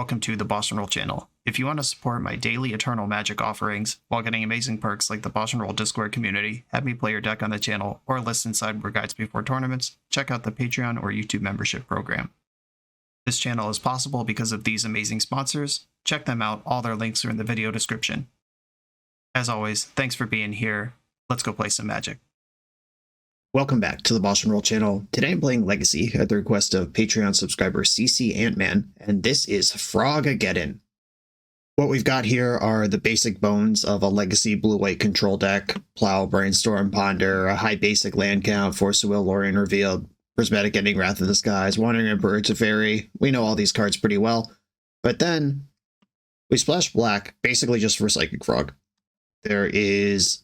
welcome to the BoshNRoll channel. If you want to support my daily Eternal Magic offerings while getting amazing perks like the BoshNRoll Discord community, have me play your deck on the channel, or listen sideboard guides before tournaments, check out the Patreon or YouTube membership program. This channel is possible because of these amazing sponsors. Check them out, all their links are in the video description. As always, thanks for being here. Let's go play some Magic. Welcome back to the BoshNRoll channel. Today I'm playing Legacy at the request of Patreon subscriber CC Ant-Man, and this is Frog-Ageddon. What we've got here are the basic bones of a Legacy blue-white control deck: Plow, Brainstorm, Ponder, a high basic land count, Force of Will, Lorien Revealed, Prismatic Ending, Wrath of the Skies, Wandering Emperor, Teferi. We know all these cards pretty well. But then we splash black basically just for Psychic Frog. There is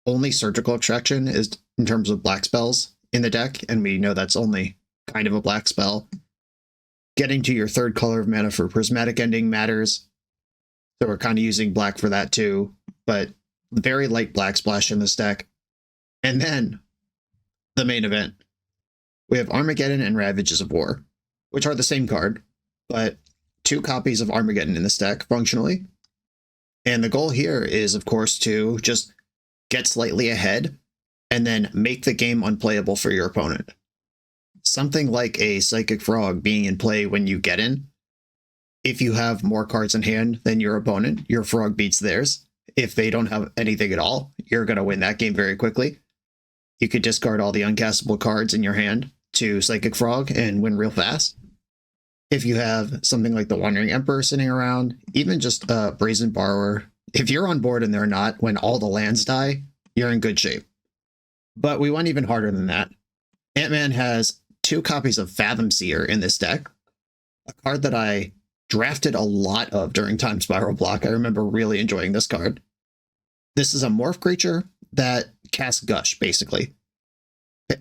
only Surgical Extraction is in terms of black spells in the deck, and we know that's only kind of a black spell. Getting to your third color of mana for Prismatic Ending matters, so we're kind of using black for that too, but very light black splash in this deck. And then the main event. We have Armageddon and Ravages of War, which are the same card, but 2 copies of Armageddon in this deck functionally. And the goal here is, of course, to just get slightly ahead and then make the game unplayable for your opponent. Something like a Psychic Frog being in play when you get in. If you have more cards in hand than your opponent, your Frog beats theirs. If they don't have anything at all, you're going to win that game very quickly. You could discard all the uncastable cards in your hand to Psychic Frog and win real fast. If you have something like the Wandering Emperor sitting around, even just a Brazen Borrower, if you're on board and they're not, when all the lands die, you're in good shape. But we went even harder than that. Ant-Man has 2 copies of Fathom Seer in this deck, a card that I drafted a lot of during Time Spiral Block. I remember really enjoying this card. This is a morph creature that casts Gush, basically.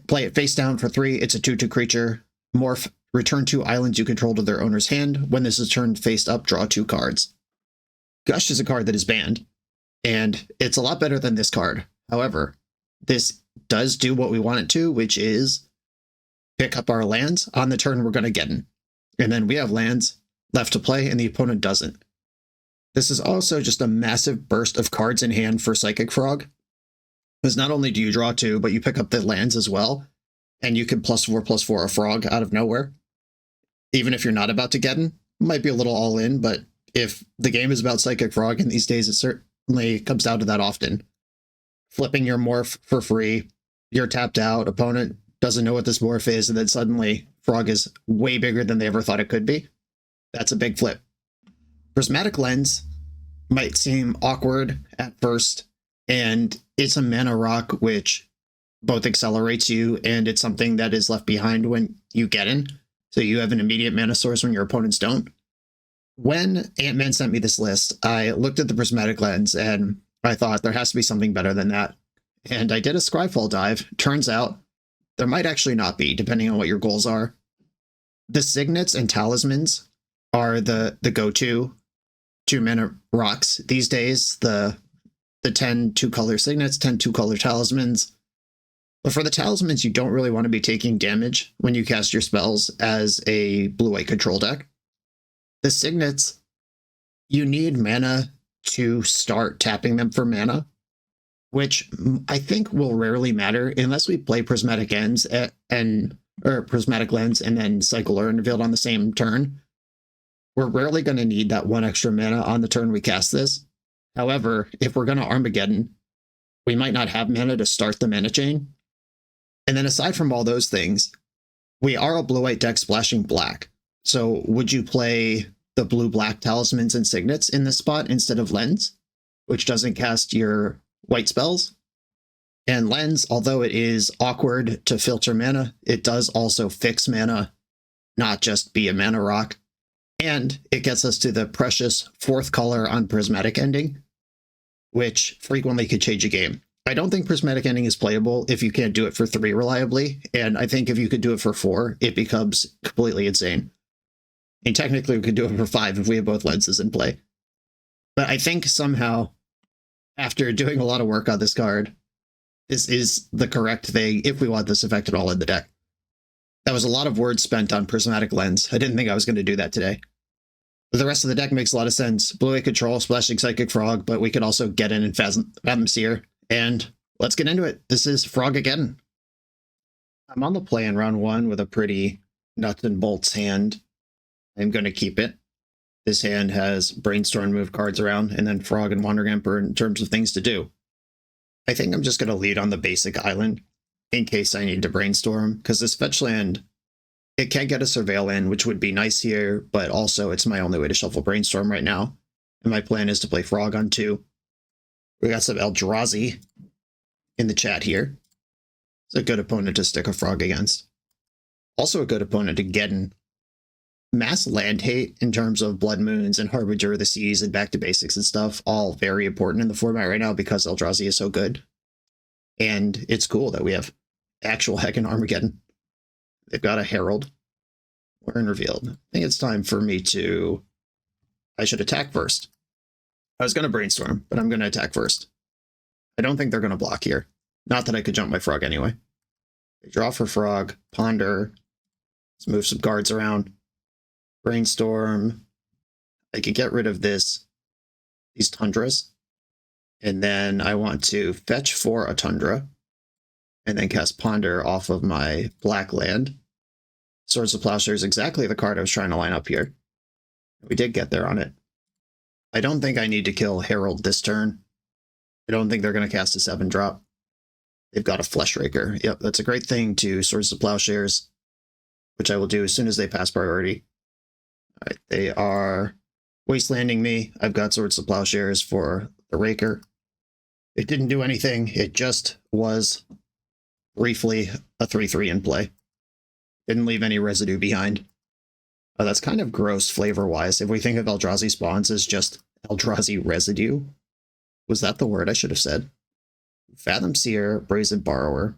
Play it face down for 3. It's a 2/2 creature. Morph, return 2 islands you control to their owner's hand. When this is turned face up, draw 2 cards. Gush is a card that is banned, and it's a lot better than this card. However, this does do what we want it to, which is pick up our lands on the turn we're going to get in. And then we have lands left to play, and the opponent doesn't. This is also just a massive burst of cards in hand for Psychic Frog. Because not only do you draw 2, but you pick up the lands as well, and you can +4/+4 a frog out of nowhere. Even if you're not about to get in, it might be a little all in, but if the game is about Psychic Frog, and these days it certainly comes down to that often, flipping your morph for free, you're tapped out, opponent doesn't know what this morph is, and then suddenly Frog is way bigger than they ever thought it could be. That's a big flip. Prismatic Lens might seem awkward at first, and it's a mana rock which both accelerates you, and it's something that is left behind when you get in, so you have an immediate mana source when your opponents don't. When Ant-Man sent me this list, I looked at the Prismatic Lens, and I thought there has to be something better than that. And I did a Scryfall dive. Turns out there might actually not be, depending on what your goals are. The Signets and Talismans are the go-to 2-mana rocks these days. The 10 2-color Signets, 10 2-color Talismans. But for the Talismans, you don't really want to be taking damage when you cast your spells as a blue-white control deck. The Signets, you need mana to start tapping them for mana, which I think will rarely matter unless we play Prismatic Ends or Prismatic Lens and then cycle Lorien Revealed on the same turn. We're rarely going to need that 1 extra mana on the turn we cast this. However, if we're going to Armageddon, we might not have mana to start the mana chain. And then aside from all those things, we are a blue-white deck splashing black. So would you play the blue-black Talismans and Signets in this spot instead of Lens, which doesn't cast your white spells? And Lens, although it is awkward to filter mana, it does also fix mana, not just be a mana rock. And it gets us to the precious 4th color on Prismatic Ending, which frequently could change a game. I don't think Prismatic Ending is playable if you can't do it for 3 reliably, and I think if you could do it for 4, it becomes completely insane. And technically we could do it for 5 if we have both lenses in play. But I think somehow, after doing a lot of work on this card, this is the correct thing if we want this effect at all in the deck. That was a lot of words spent on Prismatic Lens. I didn't think I was going to do that today. The rest of the deck makes a lot of sense. Blue-8 control, splashing Psychic Frog, but we could also get in and Fathom Seer. And let's get into it. This is Frog-Ageddon. I'm on the play in round one with a pretty nuts and bolts hand. I'm going to keep it. This hand has Brainstorm move cards around, and then Frog and Wandering Emperor in terms of things to do. I think I'm just going to lead on the basic island in case I need to Brainstorm, because this fetch land, it can get a Surveil in, which would be nice here, but also it's my only way to shuffle Brainstorm right now. And my plan is to play Frog on 2. We got some Eldrazi in the chat here. It's a good opponent to stick a Frog against. Also a good opponent to Geddon. Mass land hate in terms of Blood Moons and Harbinger of the Seas and Back to Basics and stuff, all very important in the format right now because Eldrazi is so good. And it's cool that we have actual heckin' Armageddon. They've got a Herald. We're in Revealed. I think it's time for me to... I should attack first. I was going to Brainstorm, but I'm going to attack first. I don't think they're going to block here. Not that I could jump my Frog anyway. They draw for Frog, Ponder. Let's move some guards around. Brainstorm. I could get rid of these Tundras. And then I want to fetch for a Tundra. And then cast Ponder off of my black land. Swords of Plowshare is exactly the card I was trying to line up here. We did get there on it. I don't think I need to kill Herald this turn. I don't think they're going to cast a 7-drop. They've got a Fleshraker. Yep, that's a great thing to Swords of Plowshares, which I will do as soon as they pass priority. All right, they are wastelanding me. I've got Swords of Plowshares for the Raker. It didn't do anything. It just was briefly a 3/3 in play. Didn't leave any residue behind. Oh, that's kind of gross flavor-wise. If we think of Eldrazi spawns as just Eldrazi residue. Was that the word I should have said? Fathom Seer, Brazen Borrower.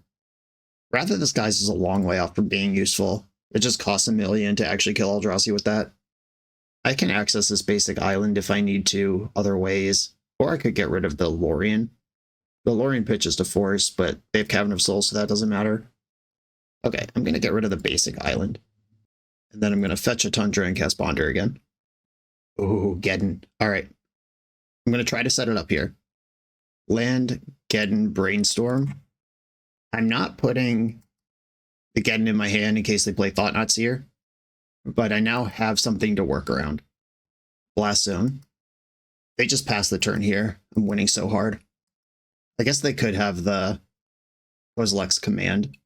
Wrath of the Skies is a long way off from being useful. It just costs $1 million to actually kill Eldrazi with that. I can access this basic island if I need to other ways, or I could get rid of the Lorien. The Lorien pitches to Force, but they have Cavern of Souls, so that doesn't matter. Okay, I'm going to get rid of the basic island. And then I'm going to fetch a Tundra and cast Ponder again. Ooh, Geddon. All right. I'm going to try to set it up here. Land, Geddon, Brainstorm. I'm not putting the Geddon in my hand in case they play Thought-Knot Seer, but I now have something to work around. Blast Zone. They just passed the turn here. I'm winning so hard. I guess they could have the Kozilek's Command.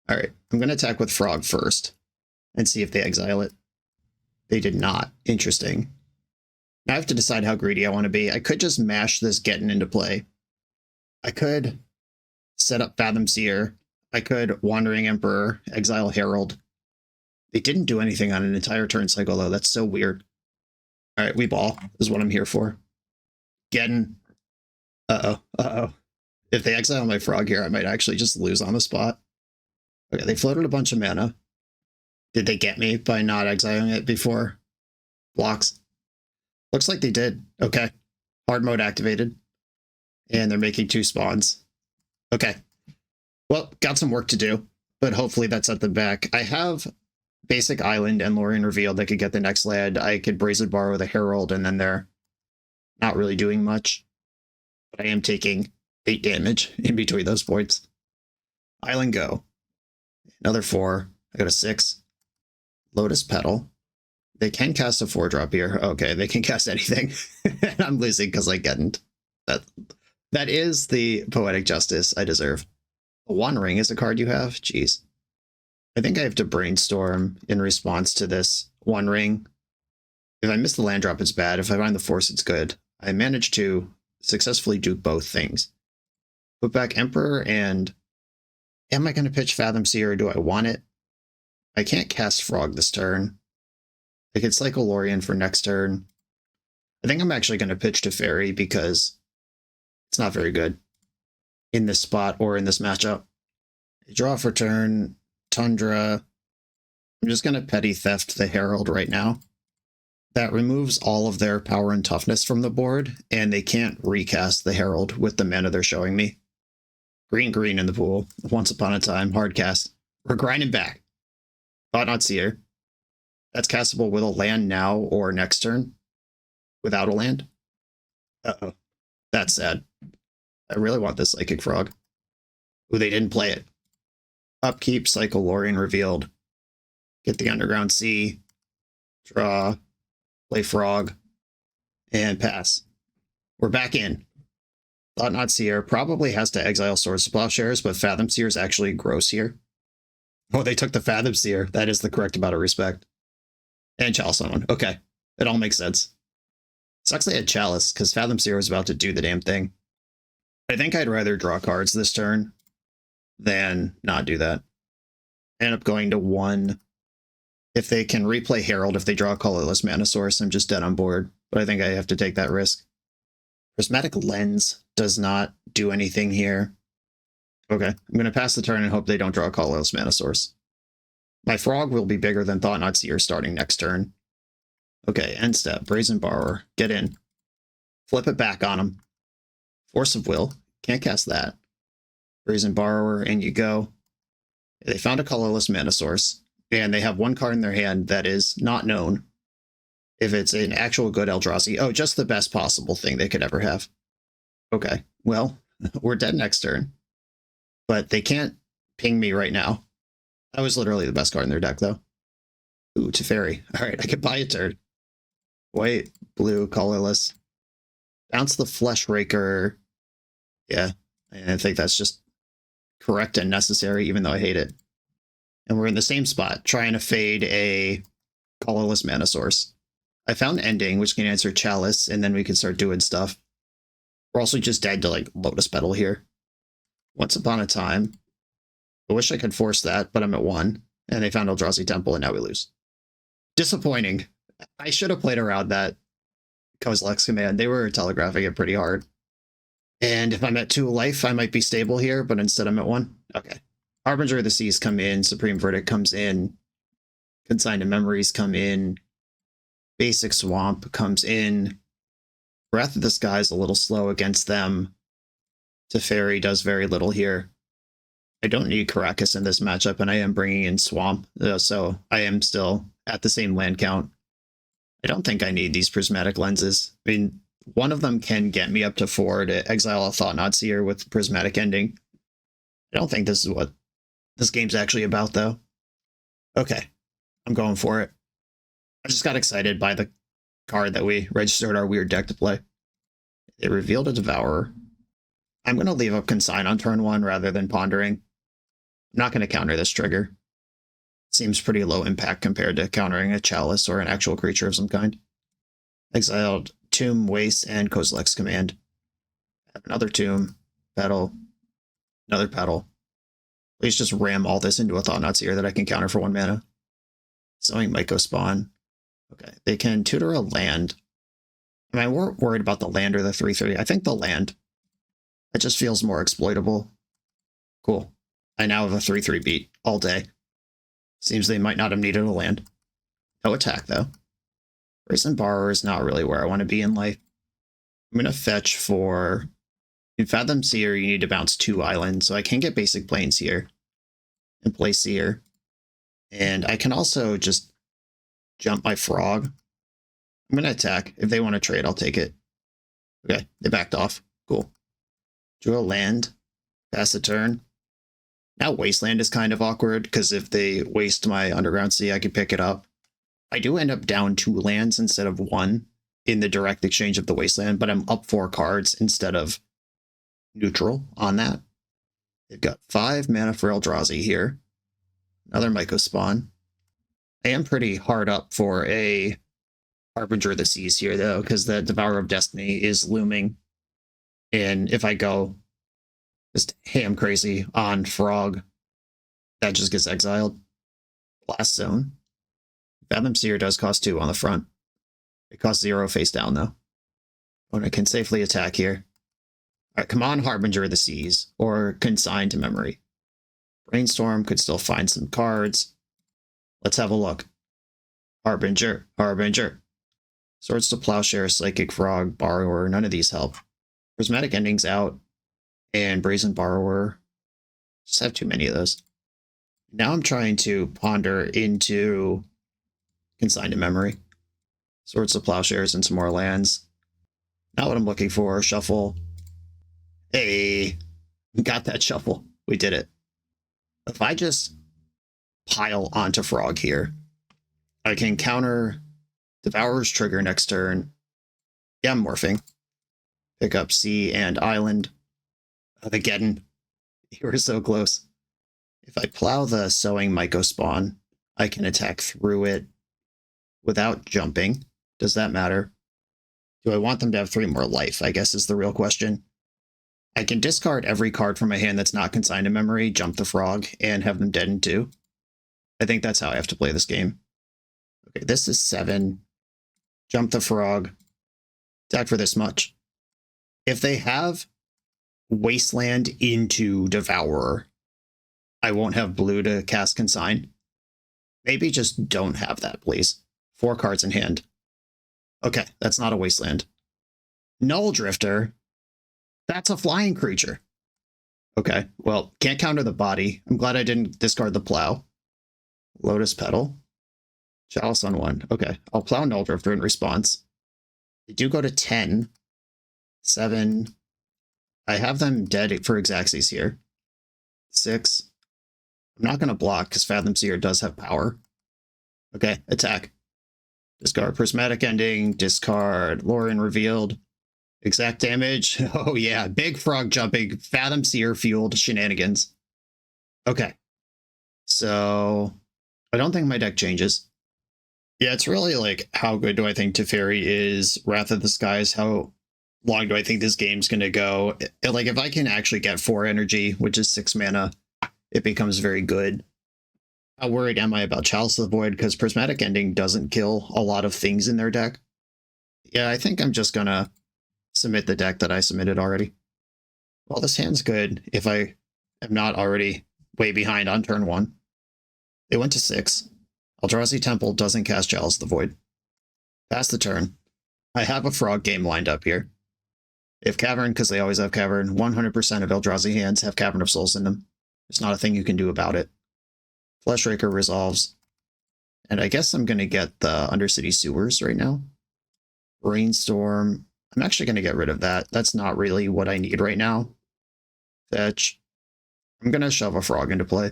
All right, I'm going to attack with Frog first and see if they exile it. They did not. Interesting. Now I have to decide how greedy I want to be. I could just mash this Geddon into play. I could set up Fathom Seer. I could Wandering Emperor, exile Herald. They didn't do anything on an entire turn cycle, though. That's so weird. All right, we ball is what I'm here for. Geddon. Uh-oh. Uh-oh. If they exile my Frog here, I might actually just lose on the spot. Okay, they floated a bunch of mana. Did they get me by not exiling it before blocks? Looks like they did. Okay. Hard mode activated. And they're making 2 spawns. Okay. Well, got some work to do, but hopefully that set them back. I have basic island and Lorien Revealed that could get the next land. I could Brazen Borrow the Herald, and then they're not really doing much. But I am taking 8 damage in between those points. Island go. Another 4. I got a 6. Lotus Petal. They can cast a 4-drop here. Okay, they can cast anything. And I'm losing because I didn't. That is the poetic justice I deserve. A One Ring is a card you have? Jeez. I think I have to Brainstorm in response to this One Ring. If I miss the land drop, it's bad. If I find the Force, it's good. I managed to successfully do both things. Put back Emperor, and am I going to pitch Fathom Seer, or do I want it? I can't cast Frog this turn. I could cycle Lorien for next turn. I think I'm actually going to pitch to Fairy because it's not very good in this spot or in this matchup. I draw for turn, Tundra. I'm just going to Petty Theft the Herald right now. That removes all of their power and toughness from the board, and they can't recast the Herald with the mana they're showing me. Green in the pool. Once upon a time, hard cast. We're grinding back. Thought-Knot Seer. That's castable with a land now or next turn. Without a land. Uh-oh. That's sad. I really want this Psychic Frog. Ooh, they didn't play it. Upkeep, Cycle, Lorien revealed. Get the Underground Sea. Draw. Play Frog. And pass. We're back in. Thought Not Seer probably has to exile Swords to Plowshares, but Fathom Seer is actually gross here. Oh, they took the Fathom Seer. That is the correct amount of respect. And Chalice Summon. Okay. It all makes sense. Sucks they had Chalice, because Fathom Seer was about to do the damn thing. I think I'd rather draw cards this turn than not do that. I end up going to 1. If they can replay Herald, if they draw a colorless mana source, I'm just dead on board. But I think I have to take that risk. Prismatic Lens does not do anything here. Okay, I'm going to pass the turn and hope they don't draw a colorless mana source. My Frog will be bigger than Thought Not Seer starting next turn. Okay, end step. Brazen Borrower. Get in. Flip it back on him. Force of Will. Can't cast that. Brazen Borrower, in you go. They found a colorless mana source, and they have one card in their hand that is not known. If it's an actual good Eldrazi. Oh, just the best possible thing they could ever have. Okay, well, we're dead next turn. But they can't ping me right now. That was literally the best card in their deck, though. Ooh, Teferi. All right, I could buy a turn. White, blue, colorless. Bounce the Flesh Raker. Yeah, I think that's just correct and necessary, even though I hate it. And we're in the same spot, trying to fade a colorless mana source. I found Ending, which can answer Chalice, and then we can start doing stuff. We're also just dead to, like, Lotus Petal here. Once Upon a Time. I wish I could force that, but I'm at 1. And they found Eldrazi Temple, and now we lose. Disappointing. I should have played around that Kozilek's command. They were telegraphing it pretty hard. And if I'm at 2 life, I might be stable here, but instead I'm at 1. Okay. Harbinger of the Seas come in. Supreme Verdict comes in. Consigned to Memories come in. Basic Swamp comes in. Wrath of the Sky is a little slow against them. Teferi does very little here. I don't need Karakas in this matchup, and I am bringing in Swamp, so I am still at the same land count. I don't think I need these Prismatic Lenses. I mean, one of them can get me up to 4 to exile a Thought Not Seer with Prismatic Ending. I don't think this is what this game's actually about, though. Okay, I'm going for it. I just got excited by the card that we registered our weird deck to play. They revealed a Devourer. I'm going to leave up Consign on turn 1 rather than Pondering. I'm not going to counter this trigger. Seems pretty low impact compared to countering a Chalice or an actual creature of some kind. Exiled Tomb, Waste, and Kozilek's Command. Have another Tomb, Petal, another Petal. Please just ram all this into a Thought Not Seer that I can counter for 1 mana. Sowing Myco Spawn. Okay, they can tutor a land. Am I worried about the land or the 3/3? I think the land. It just feels more exploitable. Cool. I now have a 3/3 beat all day. Seems they might not have needed a land. No attack, though. Brazen Borrower is not really where I want to be in life. I'm going to fetch for... In Fathom Seer, you need to bounce 2 islands, so I can get basic planes here and play Seer. And I can also just jump my Frog. I'm going to attack. If they want to trade, I'll take it. Okay, they backed off. Cool. Drew a land. Pass the turn. Now Wasteland is kind of awkward, because if they waste my Underground Sea, I can pick it up. I do end up down 2 lands instead of 1 in the direct exchange of the Wasteland, but I'm up 4 cards instead of neutral on that. They've got 5 mana for Eldrazi here. Another Myco Spawn. I am pretty hard up for a Harbinger of the Seas here, though, because the Devourer of Destiny is looming. And if I go just ham crazy on Frog, that just gets exiled. Blast Zone. Fathom Seer does cost 2 on the front. It costs 0 face down, though. And I can safely attack here. All right, come on, Harbinger of the Seas, or Consign to Memory. Brainstorm could still find some cards. Let's have a look. Harbinger, Harbinger. Swords to Plowshare, Psychic Frog, Borrower, none of these help. Prismatic Ending's out, and Brazen Borrower. Just have too many of those. Now I'm trying to ponder into consigned to memory. Swords of Plowshares and some more lands. Not what I'm looking for. Shuffle. Hey, got that shuffle. We did it. If I just pile onto Frog here, I can counter Devourer's trigger next turn. Yeah, I'm morphing. Pick up Sea and Island. Armageddon. You were so close. If I plow the Sowing Myco spawn, I can attack through it without jumping. Does that matter? Do I want them to have 3 more life, I guess is the real question. I can discard every card from my hand that's not consigned to memory, jump the Frog, and have them dead in 2. I think that's how I have to play this game. Okay, this is 7. Jump the Frog. Attack for this much. If they have Wasteland into Devourer, I won't have blue to cast Consign. Maybe just don't have that, please. 4 cards in hand. Okay, that's not a Wasteland. Null Drifter. That's a flying creature. Okay, well, can't counter the body. I'm glad I didn't discard the plow. Lotus Petal. Chalice on 1. Okay, I'll plow Null Drifter in response. They do go to 10. 7. I have them dead for Xaxes here. 6. I'm not going to block because Fathom Seer does have power. Okay, attack. Discard Prismatic Ending. Discard Lorien Revealed. Exact damage. Oh yeah, big frog jumping. Fathom Seer fueled shenanigans. Okay. So I don't think my deck changes. Yeah, it's really like, how good do I think Teferi is? Wrath of the Skies, how long do I think this game's going to go? Like, if I can actually get 4 energy, which is 6 mana, it becomes very good. How worried am I about Chalice of the Void? Because Prismatic Ending doesn't kill a lot of things in their deck. Yeah, I think I'm just going to submit the deck that I submitted already. Well, this hand's good if I am not already way behind on turn 1. They went to 6. Eldrazi Temple doesn't cast Chalice of the Void. Pass the turn. I have a Frog game lined up here. If Cavern, because they always have Cavern, 100% of Eldrazi hands have Cavern of Souls in them. There's not a thing you can do about it. Fleshraker resolves. And I guess I'm going to get the Undercity Sewers right now. Brainstorm. I'm actually going to get rid of that. That's not really what I need right now. Fetch. I'm going to shove a Frog into play.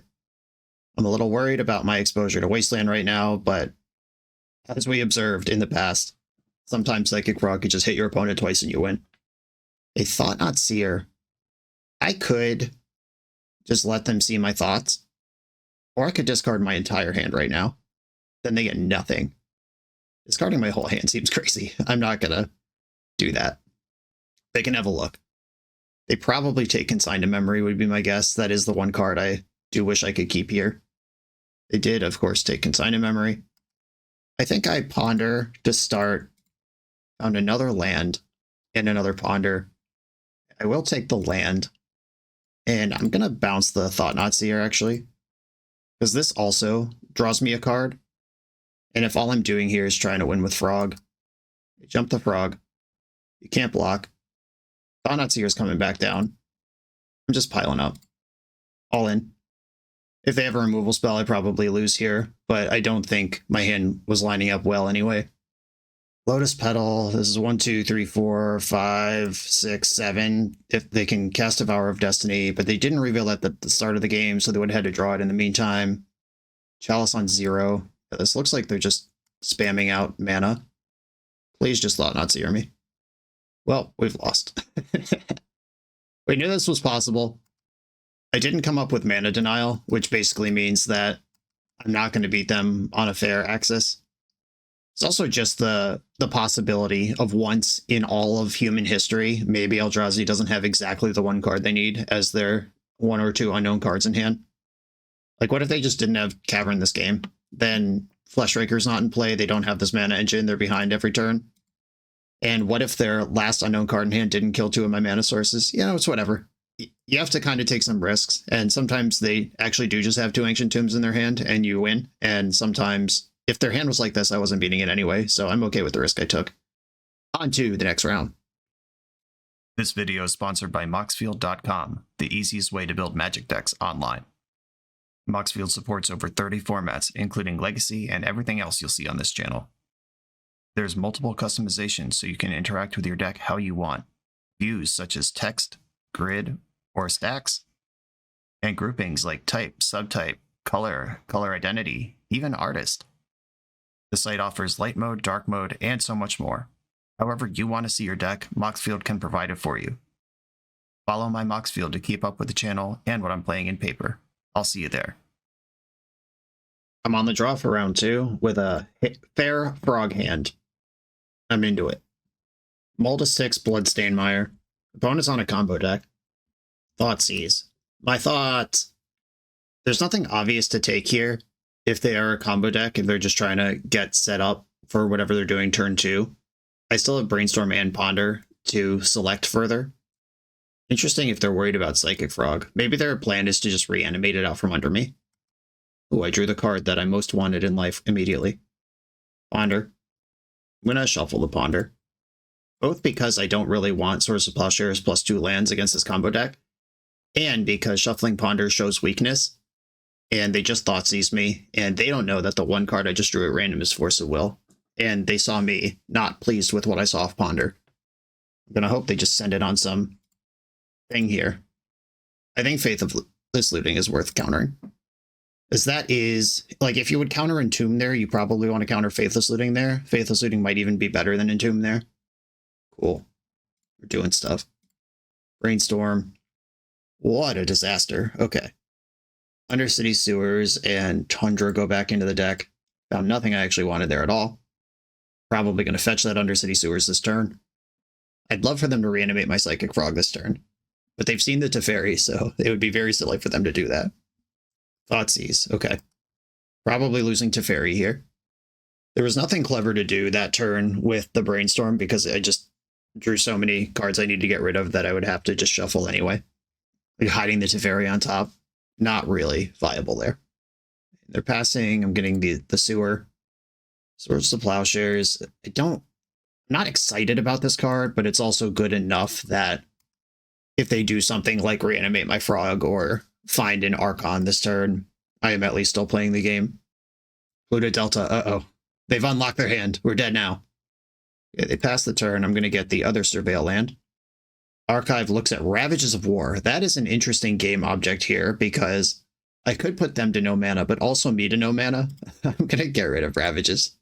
I'm a little worried about my exposure to Wasteland right now, but as we observed in the past, sometimes Psychic Frog could just hit your opponent twice and you win. A Thought-Knot Seer. I could just let them see my thoughts, or I could discard my entire hand right now. Then they get nothing. Discarding my whole hand seems crazy. I'm not going to do that. They can have a look. They probably take Consigned to Memory would be my guess. That is the one card I do wish I could keep here. They did, of course, take Consigned to Memory. I think I ponder to start. Found another land and another ponder. I will take the land. And I'm going to bounce the Thought-Knot Seer, actually. Because this also draws me a card. And if all I'm doing here is trying to win with Frog, you jump the Frog. You can't block. Thought-Knot Seer is coming back down. I'm just piling up. All in. If they have a removal spell, I probably lose here, but I don't think my hand was lining up well anyway. Lotus Petal, this is 1, 2, 3, 4, 5, 6, 7. If they can cast Devour of Destiny, but they didn't reveal that at the start of the game, so they would have had to draw it in the meantime. Chalice on 0. This looks like they're just spamming out mana. Please just Thought-Knot Seer me. Well, we've lost. We knew this was possible. I didn't come up with mana denial, which basically means that I'm not going to beat them on a fair axis. It's also just the possibility of once in all of human history, maybe Eldrazi doesn't have exactly the one card they need as their 1 or 2 unknown cards in hand. Like, what if they just didn't have Cavern this game? Then Fleshraker's not in play, they don't have this mana engine, they're behind every turn. And what if their last unknown card in hand didn't kill 2 of my mana sources? You know, it's whatever. You have to kind of take some risks, and sometimes they actually do just have 2 Ancient Tombs in their hand, and you win. And sometimes, if their hand was like this, I wasn't beating it anyway, so I'm okay with the risk I took. On to the next round. This video is sponsored by Moxfield.com, the easiest way to build Magic decks online. Moxfield supports over 30 formats, including Legacy and everything else you'll see on this channel. There's multiple customizations so you can interact with your deck how you want. Views such as text, grid, or stacks, and groupings like type, subtype, color, color identity, even artist. The site offers light mode, dark mode, and so much more. However you want to see your deck, Moxfield can provide it for you. Follow my Moxfield to keep up with the channel and what I'm playing in paper. I'll see you there. I'm on the draw for round 2 with a fair frog hand. I'm into it. Mull to 6 Bloodstained Mire. Opponent's on a combo deck. Thoughtseize. My thoughts. There's nothing obvious to take here if they are a combo deck, if they're just trying to get set up for whatever they're doing turn 2. I still have Brainstorm and Ponder to select further. Interesting if they're worried about Psychic Frog. Maybe their plan is to just reanimate it out from under me. Ooh, I drew the card that I most wanted in life immediately. Ponder. I'm going to shuffle the Ponder. Both because I don't really want Swords of Plowshares plus 2 lands against this combo deck, and because shuffling Ponder shows weakness, and they just Thoughtseize me, and they don't know that the one card I just drew at random is Force of Will, and they saw me not pleased with what I saw of Ponder. I'm going to hope they just send it on some thing here. I think Faithless Looting is worth countering. As that is, like, if you would counter Entomb there, you probably want to counter Faithless Looting there. Faithless Looting might even be better than Entomb there. Cool. We're doing stuff. Brainstorm. What a disaster. Okay. Undercity Sewers and Tundra go back into the deck. Found nothing I actually wanted there at all. Probably going to fetch that Undercity Sewers this turn. I'd love for them to reanimate my Psychic Frog this turn. But they've seen the Teferi, so it would be very silly for them to do that. Thoughtseize. Okay. Probably losing Teferi here. There was nothing clever to do that turn with the Brainstorm because I just drew so many cards I need to get rid of that I would have to just shuffle anyway. Like hiding the Teferi on top. Not really viable there. They're passing. I'm getting the Sewer. Swords to Plowshares. I'm not excited about this card, but it's also good enough that if they do something like reanimate my Frog or find an Archon this turn, I am at least still playing the game. Pluto Delta, uh-oh. They've unlocked their hand. We're dead now. Okay, they pass the turn. I'm going to get the other Surveil land. Archive looks at Ravages of War. That is an interesting game object here because I could put them to no mana, but also me to no mana. I'm going to get rid of Ravages.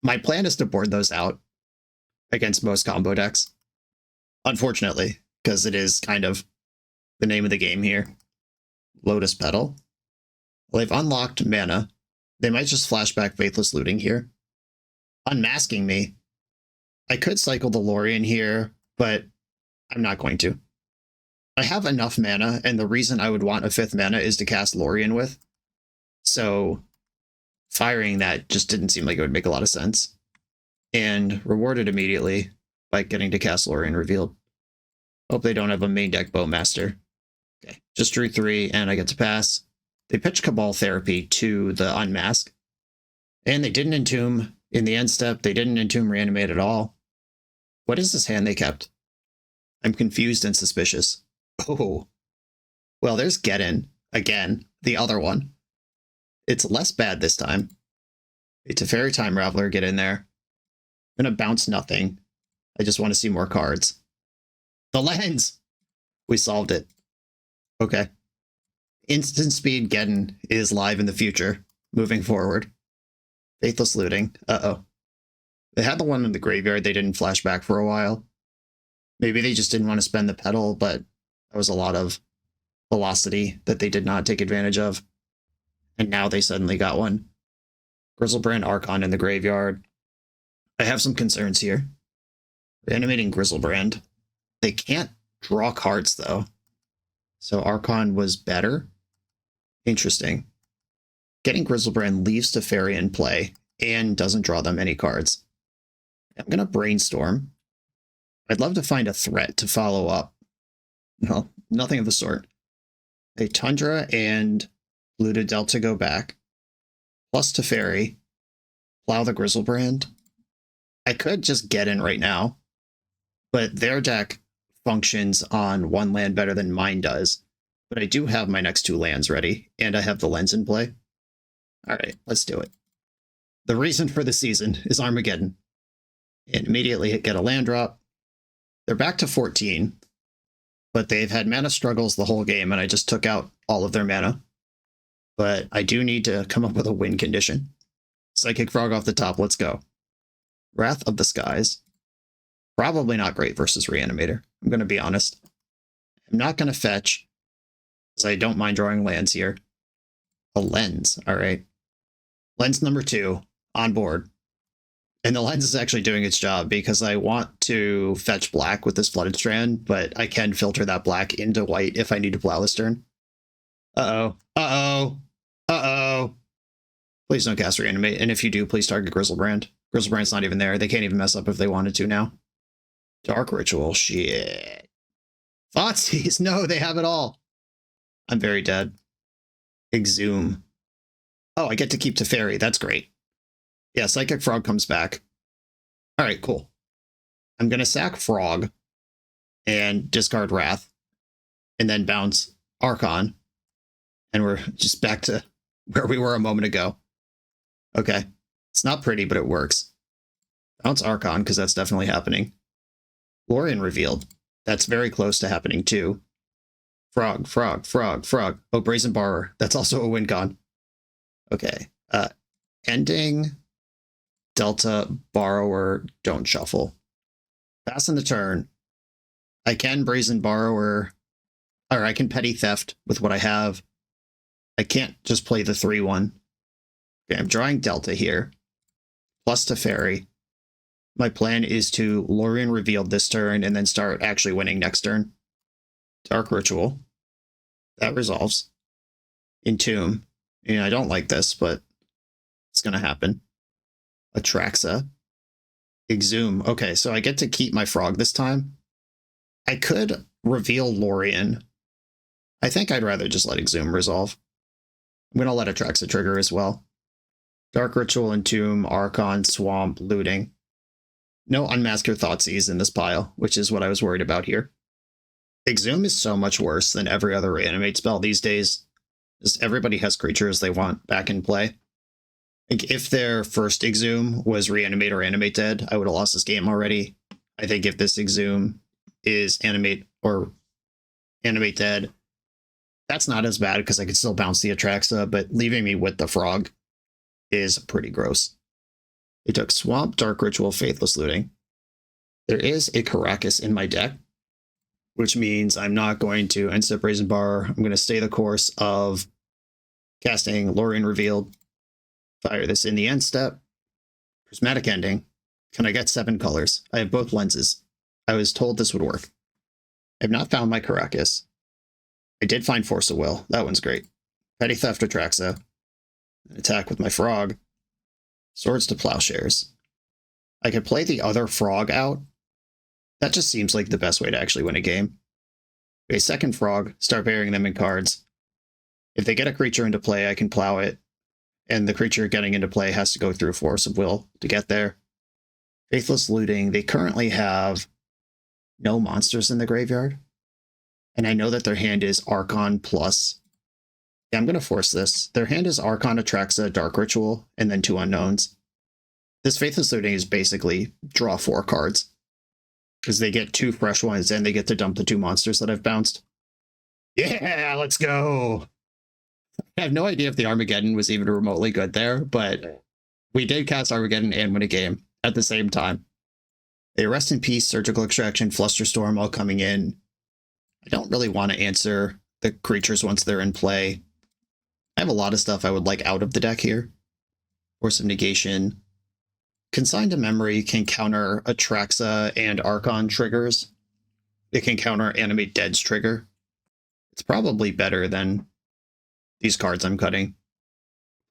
My plan is to board those out against most combo decks. Unfortunately, because it is kind of the name of the game here. Lotus Petal. Well, they've unlocked mana. They might just flashback Faithless Looting here. Unmasking me. I could cycle the Lorien here, but I'm not going to. I have enough mana, and the reason I would want a 5th mana is to cast Lorien with. So firing that just didn't seem like it would make a lot of sense. And rewarded immediately by getting to cast Lorien revealed. Hope they don't have a main deck Bowmaster. Okay, just drew 3, and I get to pass. They pitch Cabal Therapy to the Unmask. And they didn't Entomb in the end step. They didn't Entomb Reanimate at all. What is this hand they kept? I'm confused and suspicious. Oh. Well, there's Geddon. Again, the other one. It's less bad this time. It's a Fairy Time Raveler, get in there. I'm going to bounce nothing. I just want to see more cards. The lens! We solved it. Okay. Instant Speed Geddon is live in the future, moving forward. Faithless Looting. Uh-oh. They had the one in the graveyard they didn't flash back for a while. Maybe they just didn't want to spend the pedal, but that was a lot of velocity that they did not take advantage of. And now they suddenly got one. Grizzlebrand Archon in the graveyard. I have some concerns here. Reanimating Grizzlebrand. They can't draw cards, though. So Archon was better. Interesting. Getting Grizzlebrand leaves Teferi in play and doesn't draw them any cards. I'm going to Brainstorm. I'd love to find a threat to follow up. Well, nothing of the sort. A Tundra and Pluto Delta go back. Plus Teferi. Plow the Grizzlebrand. I could just get in right now. But their deck functions on one land better than mine does. but I do have my next 2 lands ready, and I have the lens in play. All right, let's do it. The reason for the season is Armageddon. And immediately get a land drop. They're back to 14, but they've had mana struggles the whole game, and I just took out all of their mana. But I do need to come up with a win condition. Psychic Frog off the top, let's go. Wrath of the Skies. Probably not great versus Reanimator, I'm going to be honest. I'm not going to fetch, because I don't mind drawing lands here. A lens, all right. Lens number 2, on board. And the lens is actually doing its job because I want to fetch black with this Flooded Strand, but I can filter that black into white if I need to plow this turn. Uh-oh. Uh-oh. Uh-oh. Please don't cast Reanimate, and if you do, please target Grizzlebrand. Grizzlebrand's not even there. They can't even mess up if they wanted to now. Dark Ritual, shit. Thoughtseize, no, they have it all. I'm very dead. Exhume. Oh, I get to keep Teferi, that's great. Yeah, Psychic Frog comes back. All right, cool. I'm going to sack Frog and discard Wrath, and then bounce Archon, and we're just back to where we were a moment ago. Okay, it's not pretty, but it works. Bounce Archon, because that's definitely happening. Lorien revealed. That's very close to happening, too. Frog, Frog, Frog, Frog. Oh, Brazen Borrower. That's also a win con. Okay. Ending... Delta, Borrower, don't shuffle. Passing the turn. I can Brazen Borrower, or I can Petty Theft with what I have. I can't just play the 3-1. Okay, I'm drawing Delta here. Plus Teferi. My plan is to Lorien Revealed this turn and then start actually winning next turn. Dark Ritual. That resolves. Entomb. I don't like this, but it's going to happen. Atraxa. Exhume. Okay, so I get to keep my Frog this time. I could reveal Lorien. I think I'd rather just let Exhume resolve. I'm going to let Atraxa trigger as well. Dark Ritual, Entomb, Archon, Swamp, Looting. No Unmask Your Thoughtseize in this pile, which is what I was worried about here. Exhume is so much worse than every other Reanimate spell these days. Just everybody has creatures they want back in play. Like if their first Exhume was Reanimate or Animate Dead, I would have lost this game already. I think if this Exhume is Animate or Animate Dead, that's not as bad because I could still bounce the Atraxa, but leaving me with the Frog is pretty gross. They took Swamp, Dark Ritual, Faithless Looting. There is a Caracas in my deck, which means I'm not going to end step Brazen Bar. I'm going to stay the course of casting Lorien Revealed. Fire this in the end step. Prismatic Ending. Can I get 7 colors? I have both lenses. I was told this would work. I have not found my Caracas. I did find Force of Will. That one's great. Petty Theft Atraxa. An attack with my Frog. Swords to Plowshares. I could play the other Frog out. That just seems like the best way to actually win a game. Okay, second Frog. Start burying them in cards. If they get a creature into play, I can plow it. And the creature getting into play has to go through Force of Will to get there. Faithless Looting. They currently have no monsters in the graveyard. And I know that their hand is Archon plus. Yeah, I'm going to force this. Their hand is Archon, Atraxa, Dark Ritual, and then 2 unknowns. This Faithless Looting is basically draw 4 cards. Because they get 2 fresh ones and they get to dump the 2 monsters that I've bounced. Yeah, let's go! I have no idea if the Armageddon was even remotely good there, but we did cast Armageddon and win a game at the same time. A Rest in Peace, Surgical Extraction, Flusterstorm all coming in. I don't really want to answer the creatures once they're in play. I have a lot of stuff I would like out of the deck here. Force of Negation. Consign to Memory can counter Atraxa and Archon triggers. It can counter Animate Dead's trigger. It's probably better than these cards I'm cutting.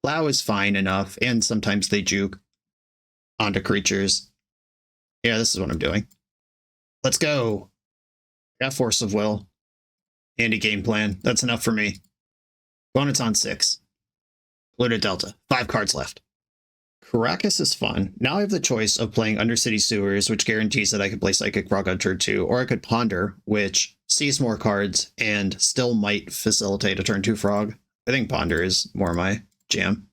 Plow is fine enough, and sometimes they juke onto creatures. Yeah, this is what I'm doing. Let's go. Got Force of Will. And a game plan. That's enough for me. Opponent's on 6. Polluted Delta. 5 cards left. Caracas is fun. Now I have the choice of playing Undercity Sewers, which guarantees that I could play Psychic Frog on turn 2, or I could Ponder, which sees more cards and still might facilitate a turn 2 Frog. I think Ponder is more my jam.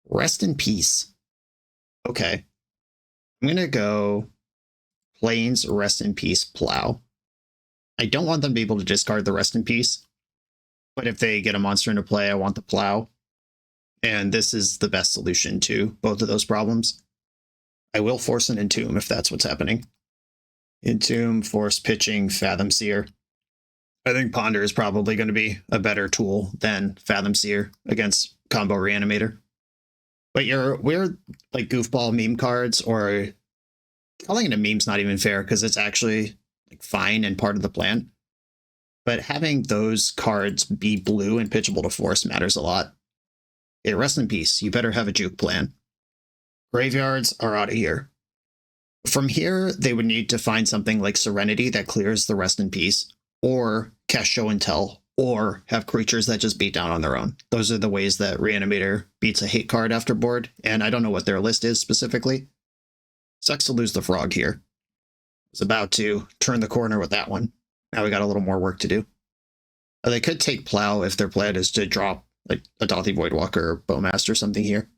Rest in Peace. Okay. I'm going to go Plains, Rest in Peace, Plow. I don't want them to be able to discard the Rest in Peace, but if they get a monster into play, I want the Plow. And this is the best solution to both of those problems. I will force an Entomb if that's what's happening. Entomb, force pitching, Fathom Seer. I think Ponder is probably going to be a better tool than Fathom Seer against Combo Reanimator. But your weird, like, goofball meme cards, or calling it a meme's not even fair because it's actually like fine and part of the plan. But having those cards be blue and pitchable to force matters a lot. Okay, Rest in Peace. You better have a juke plan. Graveyards are out of here. From here, they would need to find something like Serenity that clears the Rest in Peace, or cast Show and Tell, or have creatures that just beat down on their own. Those are the ways that Reanimator beats a hate card after board, and I don't know what their list is specifically. Sucks to lose the Frog here. Was about to turn the corner with that one. Now we got a little more work to do. They could take Plow if their plan is to drop like a Dothy Voidwalker or Bowmaster or something here.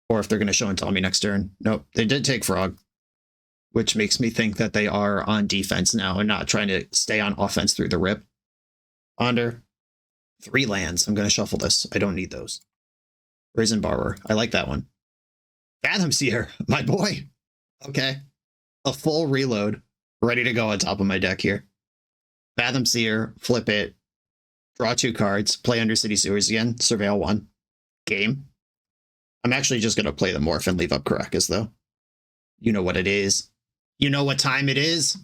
Or if they're going to Show and Tell me next turn. Nope, they did take Frog, which makes me think that they are on defense now and not trying to stay on offense through the rip. Ponder. 3 lands. I'm going to shuffle this. I don't need those. Brazen Borrower. I like that one. Fathom Seer. My boy. Okay. A full reload. Ready to go on top of my deck here. Fathom Seer. Flip it. Draw 2 cards. Play Undercity Sewers again. Surveil 1. Game. I'm actually just going to play the Morph and leave up Caracas, though. You know what it is. You know what time it is.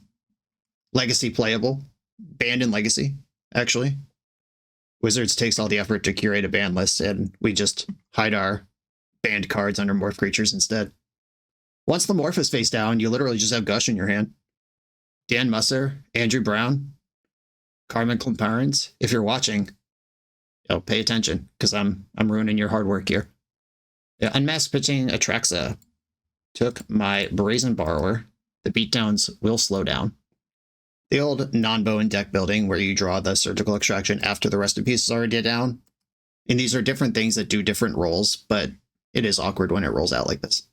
Legacy playable. Banned in Legacy, actually. Wizards takes all the effort to curate a ban list, and we just hide our banned cards under Morph creatures instead. Once the Morph is face down, you literally just have Gush in your hand. Dan Musser, Andrew Brown, Carmen Clemparens, if you're watching, pay attention, because I'm ruining your hard work here. Yeah, Unmasked Pitching Atraxa. Took my Brazen Borrower. The beatdowns will slow down. The old non-Bowen deck building where you draw the Surgical Extraction after the Rest in Peace is already down. And these are different things that do different roles, but it is awkward when it rolls out like this.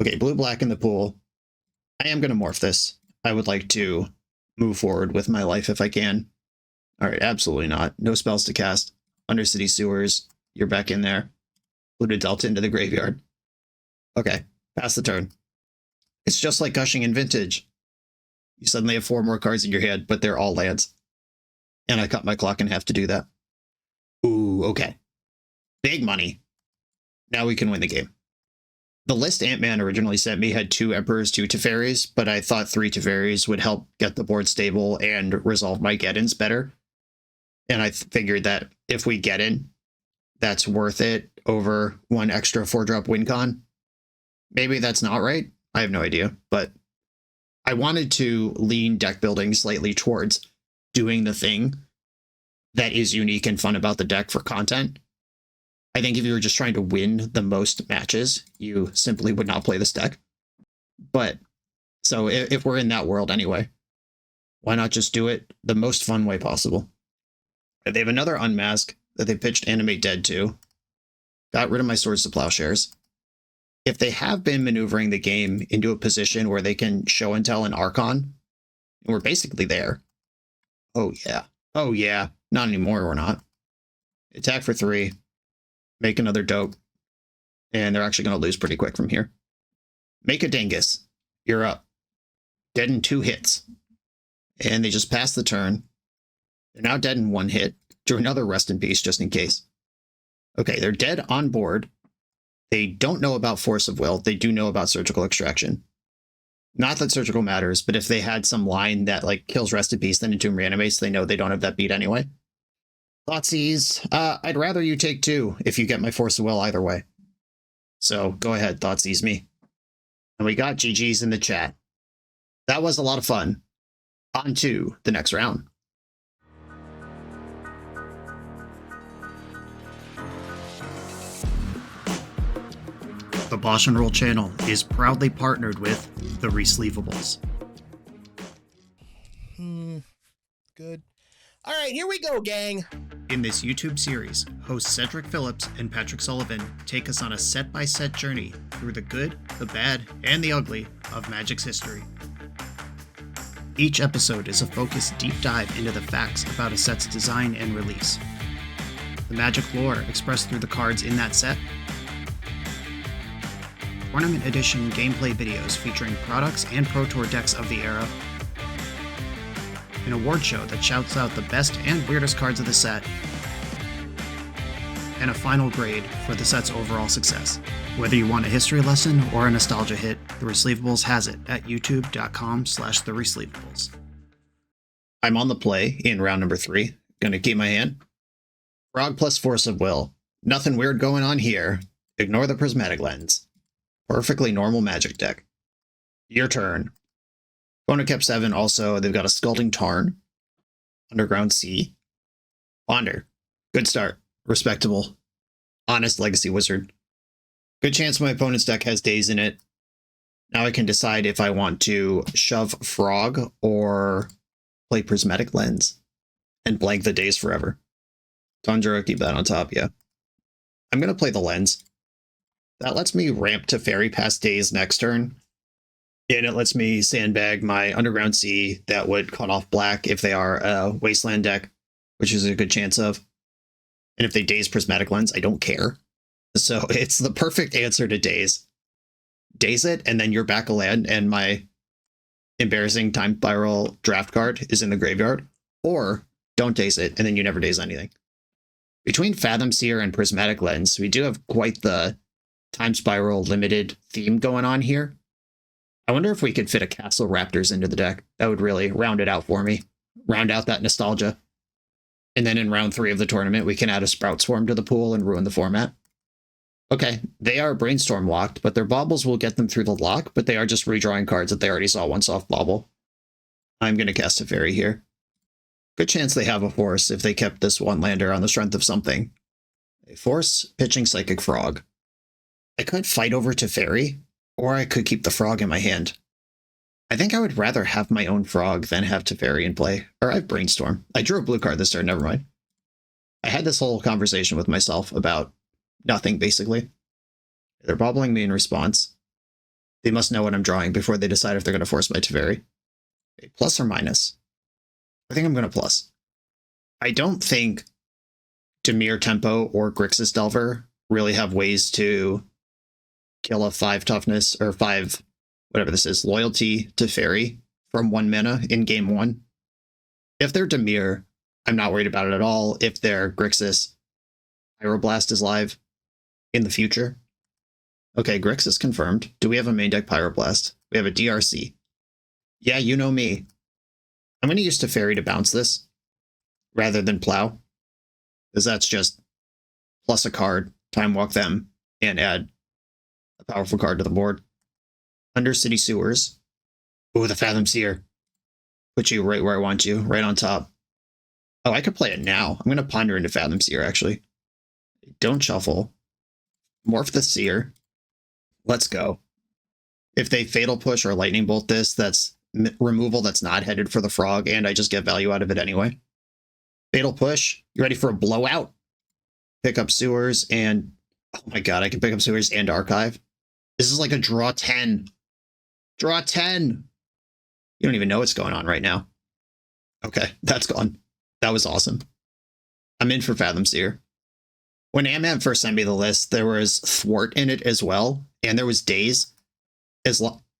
Okay, blue-black in the pool. I am going to morph this. I would like to move forward with my life if I can. All right, absolutely not. No spells to cast. Undercity Sewers. You're back in there. Looted Delta into the graveyard. Okay, pass the turn. It's just like gushing in Vintage. You suddenly have 4 more cards in your hand, but they're all lands. And I cut my clock in half to do that. Ooh, okay. Big money. Now we can win the game. The list Ant-Man originally sent me had 2 Emperors, 2 Teferis, but I thought 3 Teferis would help get the board stable and resolve my get-ins better. And I figured that if we get in, that's worth it over 1 extra 4-drop win con. Maybe that's not right. I have no idea, but I wanted to lean deck building slightly towards doing the thing that is unique and fun about the deck for content. I think if you were just trying to win the most matches, you simply would not play this deck. But so if we're in that world anyway, why not just do it the most fun way possible? They have another Unmask that they pitched Animate Dead to. Got rid of my Swords to Plowshares. If they have been maneuvering the game into a position where they can Show and Tell an Archon, and we're basically there. Oh yeah. Oh yeah. Not anymore, we're not. Attack for 3. Make another dope. And they're actually going to lose pretty quick from here. Make a Dingus. You're up. Dead in 2 hits. And they just passed the turn. They're now dead in 1 hit. Drew another Rest in Peace just in case. Okay, they're dead on board. They don't know about Force of Will. They do know about Surgical Extraction. Not that Surgical matters, but if they had some line that like kills Rest in Peace, then Entomb reanimates, they know they don't have that beat anyway. Thoughtseize. I'd rather you take 2 if you get my Force of Will either way. So go ahead, Thoughtseize me. And we got GG's in the chat. That was a lot of fun. On to the next round. The The BoshNRoll channel is proudly partnered with the Resleevables. Good. All right, here we go, gang. In this YouTube series, hosts Cedric Phillips and Patrick Sullivan take us on a set-by-set journey through the good, the bad, and the ugly of Magic's history. Each episode is a focused deep dive into the facts about a set's design and release, the Magic lore expressed through the cards in that set, Tournament Edition gameplay videos featuring products and Pro Tour decks of the era, an award show that shouts out the best and weirdest cards of the set, and a final grade for the set's overall success. Whether you want a history lesson or a nostalgia hit, The Resleevables has it at youtube.com/theresleevables. I'm on the play in round number 3. Gonna keep my hand. Frog plus Force of Will. Nothing weird going on here. Ignore the Prismatic Lens. Perfectly normal Magic deck. Your turn. Opponent kept 7 also. They've got a Scalding Tarn. Underground Sea. Ponder. Good start. Respectable. Honest Legacy Wizard. Good chance my opponent's deck has days in it. Now I can decide if I want to shove Frog or play Prismatic Lens and blank the days forever. Tundra, keep that on top, yeah. I'm going to play the Lens. That lets me ramp to Fairy past days next turn. And it lets me sandbag my Underground Sea that would cut off black if they are a Wasteland deck, which is a good chance of. And if they daze Prismatic Lens, I don't care. So it's the perfect answer to daze. Daze it, and then you're back a land, and my embarrassing Time Spiral draft card is in the graveyard. Or don't daze it, and then you never daze anything. Between Fathom Seer and Prismatic Lens, we do have quite the Time Spiral limited theme going on here. I wonder if we could fit a Castle Raptors into the deck. That would really round it out for me. Round out that nostalgia. And then in round 3 of the tournament, we can add a Sprout Swarm to the pool and ruin the format. Okay, they are Brainstorm locked, but their baubles will get them through the lock, but they are just redrawing cards that they already saw once off bauble. I'm going to cast a Fairy here. Good chance they have a Force if they kept this one lander on the strength of something. A Force, pitching Psychic Frog. I could fight over to Fairy, or I could keep the Frog in my hand. I think I would rather have my own Frog than have Teferi in play. Or I have Brainstorm. I drew a blue card this turn, never mind. I had this whole conversation with myself about nothing, basically. They're bobbling me in response. They must know what I'm drawing before they decide if they're going to force my Teferi. Okay, plus or minus? I think I'm going to plus. I don't think Dimir Tempo or Grixis Delver really have ways to kill a 5 toughness or 5, whatever this is, loyalty to Fairy from 1 mana in game 1. If they're Dimir, I'm not worried about it at all. If they're Grixis, Pyroblast is live in the future. Okay, Grixis confirmed. Do we have a main deck Pyroblast? We have a DRC. Yeah, you know me. I'm going to use Teferi to bounce this rather than Plow, because that's just plus a card, time walk them, and add a powerful card to the board. Undercity Sewers. Ooh, the Fathom Seer. Put you right where I want you, right on top. Oh, I could play it now. I'm going to ponder into Fathom Seer, actually. Don't shuffle. Morph the Seer. Let's go. If they Fatal Push or Lightning Bolt this, that's removal that's not headed for the Frog, and I just get value out of it anyway. Fatal Push. You ready for a blowout? Pick up Sewers and... Oh my god, I can pick up Sewers and Archive. This is like a draw 10. Draw 10! You don't even know what's going on right now. Okay, that's gone. That was awesome. I'm in for Fathom Seer. When Amam first sent me the list, there was Thwart in it as well, and there was Daze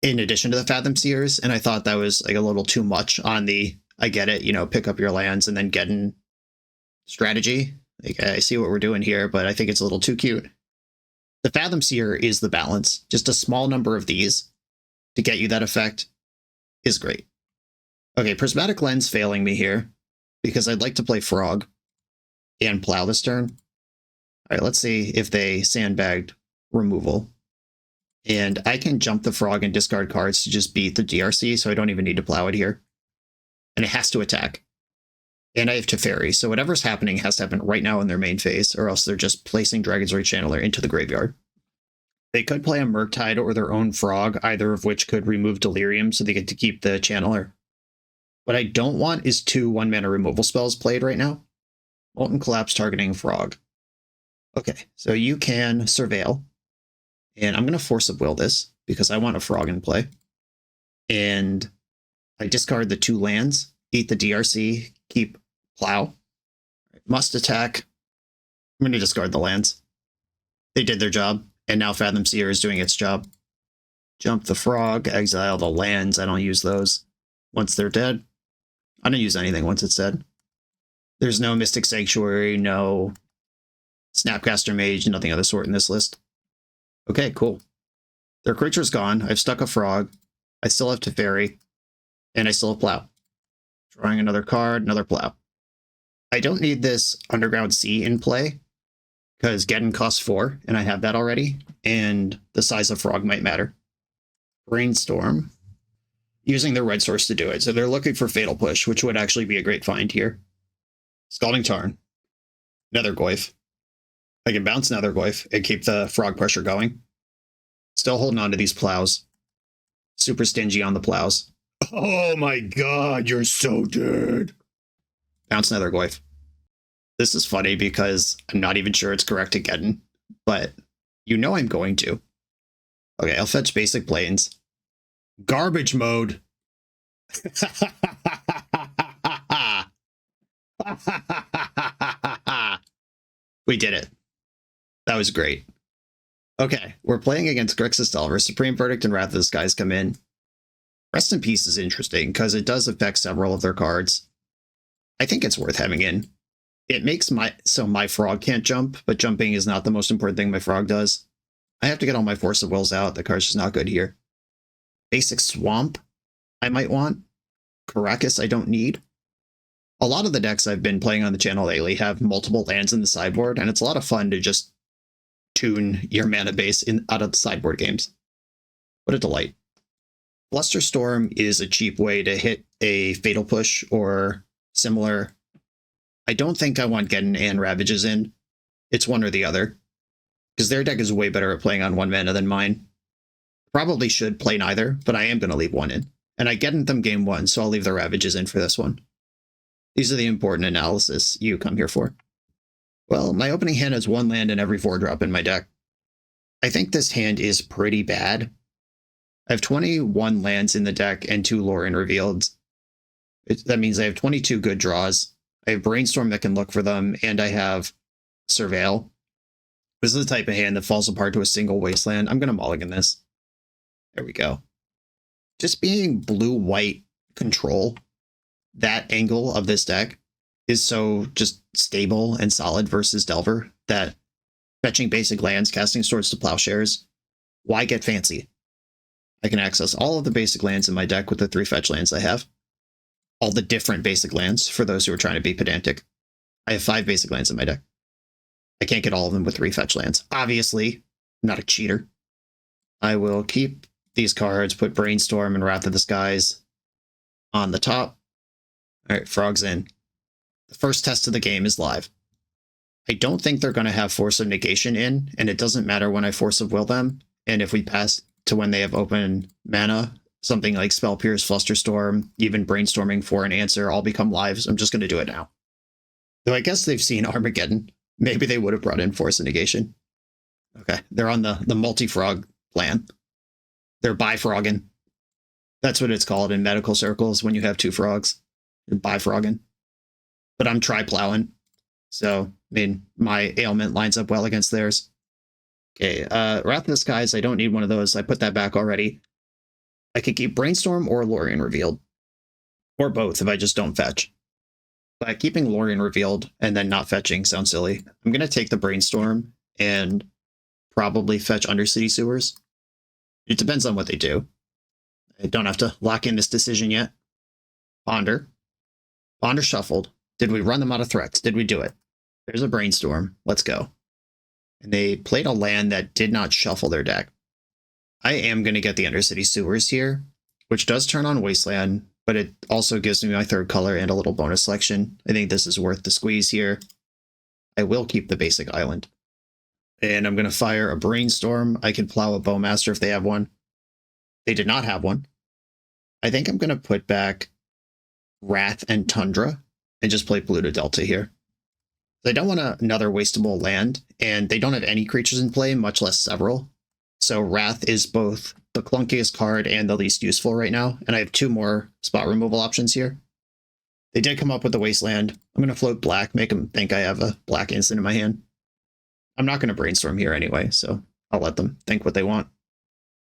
in addition to the Fathom Seers, and I thought that was like a little too much on the, I get it, you know, pick up your lands and then get in strategy. Like, I see what we're doing here, but I think it's a little too cute. The Fathom Seer is the balance. Just a small number of these to get you that effect is great. Okay, Prismatic Lens failing me here because I'd like to play Frog and Plow this turn. All right, let's see if they sandbagged removal. And I can jump the Frog and discard cards to just beat the DRC, so I don't even need to Plow it here. And it has to attack. And I have Teferi, so whatever's happening has to happen right now in their main phase, or else they're just placing Dragon's Rage Channeler into the graveyard. They could play a Murktide or their own Frog, either of which could remove Delirium so they get to keep the Channeler. What I don't want is 2 1-mana removal spells played right now. Molten Collapse targeting Frog. Okay, so you can Surveil. And I'm going to Force of Will this, because I want a Frog in play. And I discard the 2 lands, eat the DRC, keep Plow. Must attack. I'm going to discard the lands. They did their job, and now Fathom Seer is doing its job. Jump the Frog, exile the lands. I don't use those once they're dead. I don't use anything once it's dead. There's no Mystic Sanctuary, no Snapcaster Mage, nothing of the sort in this list. Okay, cool. Their creature's gone. I've stuck a Frog. I still have Teferi. And I still have Plow. Drawing another card, another Plow. I don't need this Underground Sea in play, because Geddon costs 4, and I have that already, and the size of Frog might matter. Brainstorm. Using their red source to do it, so they're looking for Fatal Push, which would actually be a great find here. Scalding Tarn. Nethergoyf. I can bounce Nethergoyf and keep the Frog pressure going. Still holding on to these Plows. Super stingy on the Plows. Oh my god, you're so dead. Bounce Nethergoyf. This is funny because I'm not even sure it's correct to Geddon, but you know I'm going to. Okay, I'll fetch basic planes. Garbage mode. We did it. That was great. Okay, we're playing against Grixis Delver. Supreme Verdict and Wrath of the Skies come in. Rest in Peace is interesting because it does affect several of their cards. I think it's worth having in. It makes my Frog can't jump, but jumping is not the most important thing my Frog does. I have to get all my Force of Wills out. The card's just not good here. Basic Swamp I might want. Karakas I don't need. A lot of the decks I've been playing on the channel lately have multiple lands in the sideboard, and it's a lot of fun to just tune your mana base out of the sideboard games. What a delight. Flusterstorm is a cheap way to hit a Fatal Push or similar. I don't think I want Geddon and Ravages in. It's one or the other, because their deck is way better at playing on 1 mana than mine. Probably should play neither, but I am going to leave one in. And I Geddoned them game 1, so I'll leave the Ravages in for this one. These are the important analysis you come here for. Well, my opening hand has 1 land in every 4-drop in my deck. I think this hand is pretty bad. I have 21 lands in the deck and 2 Lorien Revealed. That means I have 22 good draws. I have Brainstorm that can look for them, and I have Surveil. This is the type of hand that falls apart to a single wasteland. I'm going to mulligan this. There we go. Just being blue-white control, that angle of this deck is so just stable and solid versus Delver that fetching basic lands, casting Swords to Plowshares, why get fancy? I can access all of the basic lands in my deck with the 3 fetch lands I have. All the different basic lands for those who are trying to be pedantic. I have 5 basic lands in my deck. I can't get all of them with 3 fetch lands. Obviously, I'm not a cheater. I will keep these cards, put Brainstorm and Wrath of the Skies on the top. All right, Frog's in. The first test of the game is live. I don't think they're going to have Force of Negation in, and it doesn't matter when I Force of Will them. And if we pass to when they have open mana, something like Spell Pierce, Flusterstorm, even Brainstorming for an answer, all become lives. I'm just going to do it now. Though I guess they've seen Armageddon. Maybe they would have brought in Force of Negation. Okay, they're on the multi-frog plan. They're bifrogging. That's what it's called in medical circles when you have 2 frogs. You're bifrogging. But I'm tri-plowing. So, I mean, my ailment lines up well against theirs. Okay, Wrath of the Skies, I don't need one of those. I put that back already. I could keep Brainstorm or Lorien Revealed. Or both if I just don't fetch. But keeping Lorien Revealed and then not fetching sounds silly. I'm going to take the Brainstorm and probably fetch Undercity Sewers. It depends on what they do. I don't have to lock in this decision yet. Ponder. Ponder shuffled. Did we run them out of threats? Did we do it? There's a Brainstorm. Let's go. And they played a land that did not shuffle their deck. I am going to get the Undercity Sewers here, which does turn on Wasteland, but it also gives me my 3rd color and a little bonus selection. I think this is worth the squeeze here. I will keep the basic island. And I'm going to fire a Brainstorm. I can plow a Bowmaster if they have one. They did not have one. I think I'm going to put back Wrath and Tundra and just play Pluto Delta here. They don't want another wastable land, and they don't have any creatures in play, much less several. So Wrath is both the clunkiest card and the least useful right now, and I have 2 more spot removal options here. They did come up with the Wasteland. I'm going to float black, make them think I have a black instant in my hand. I'm not going to Brainstorm here anyway, so I'll let them think what they want.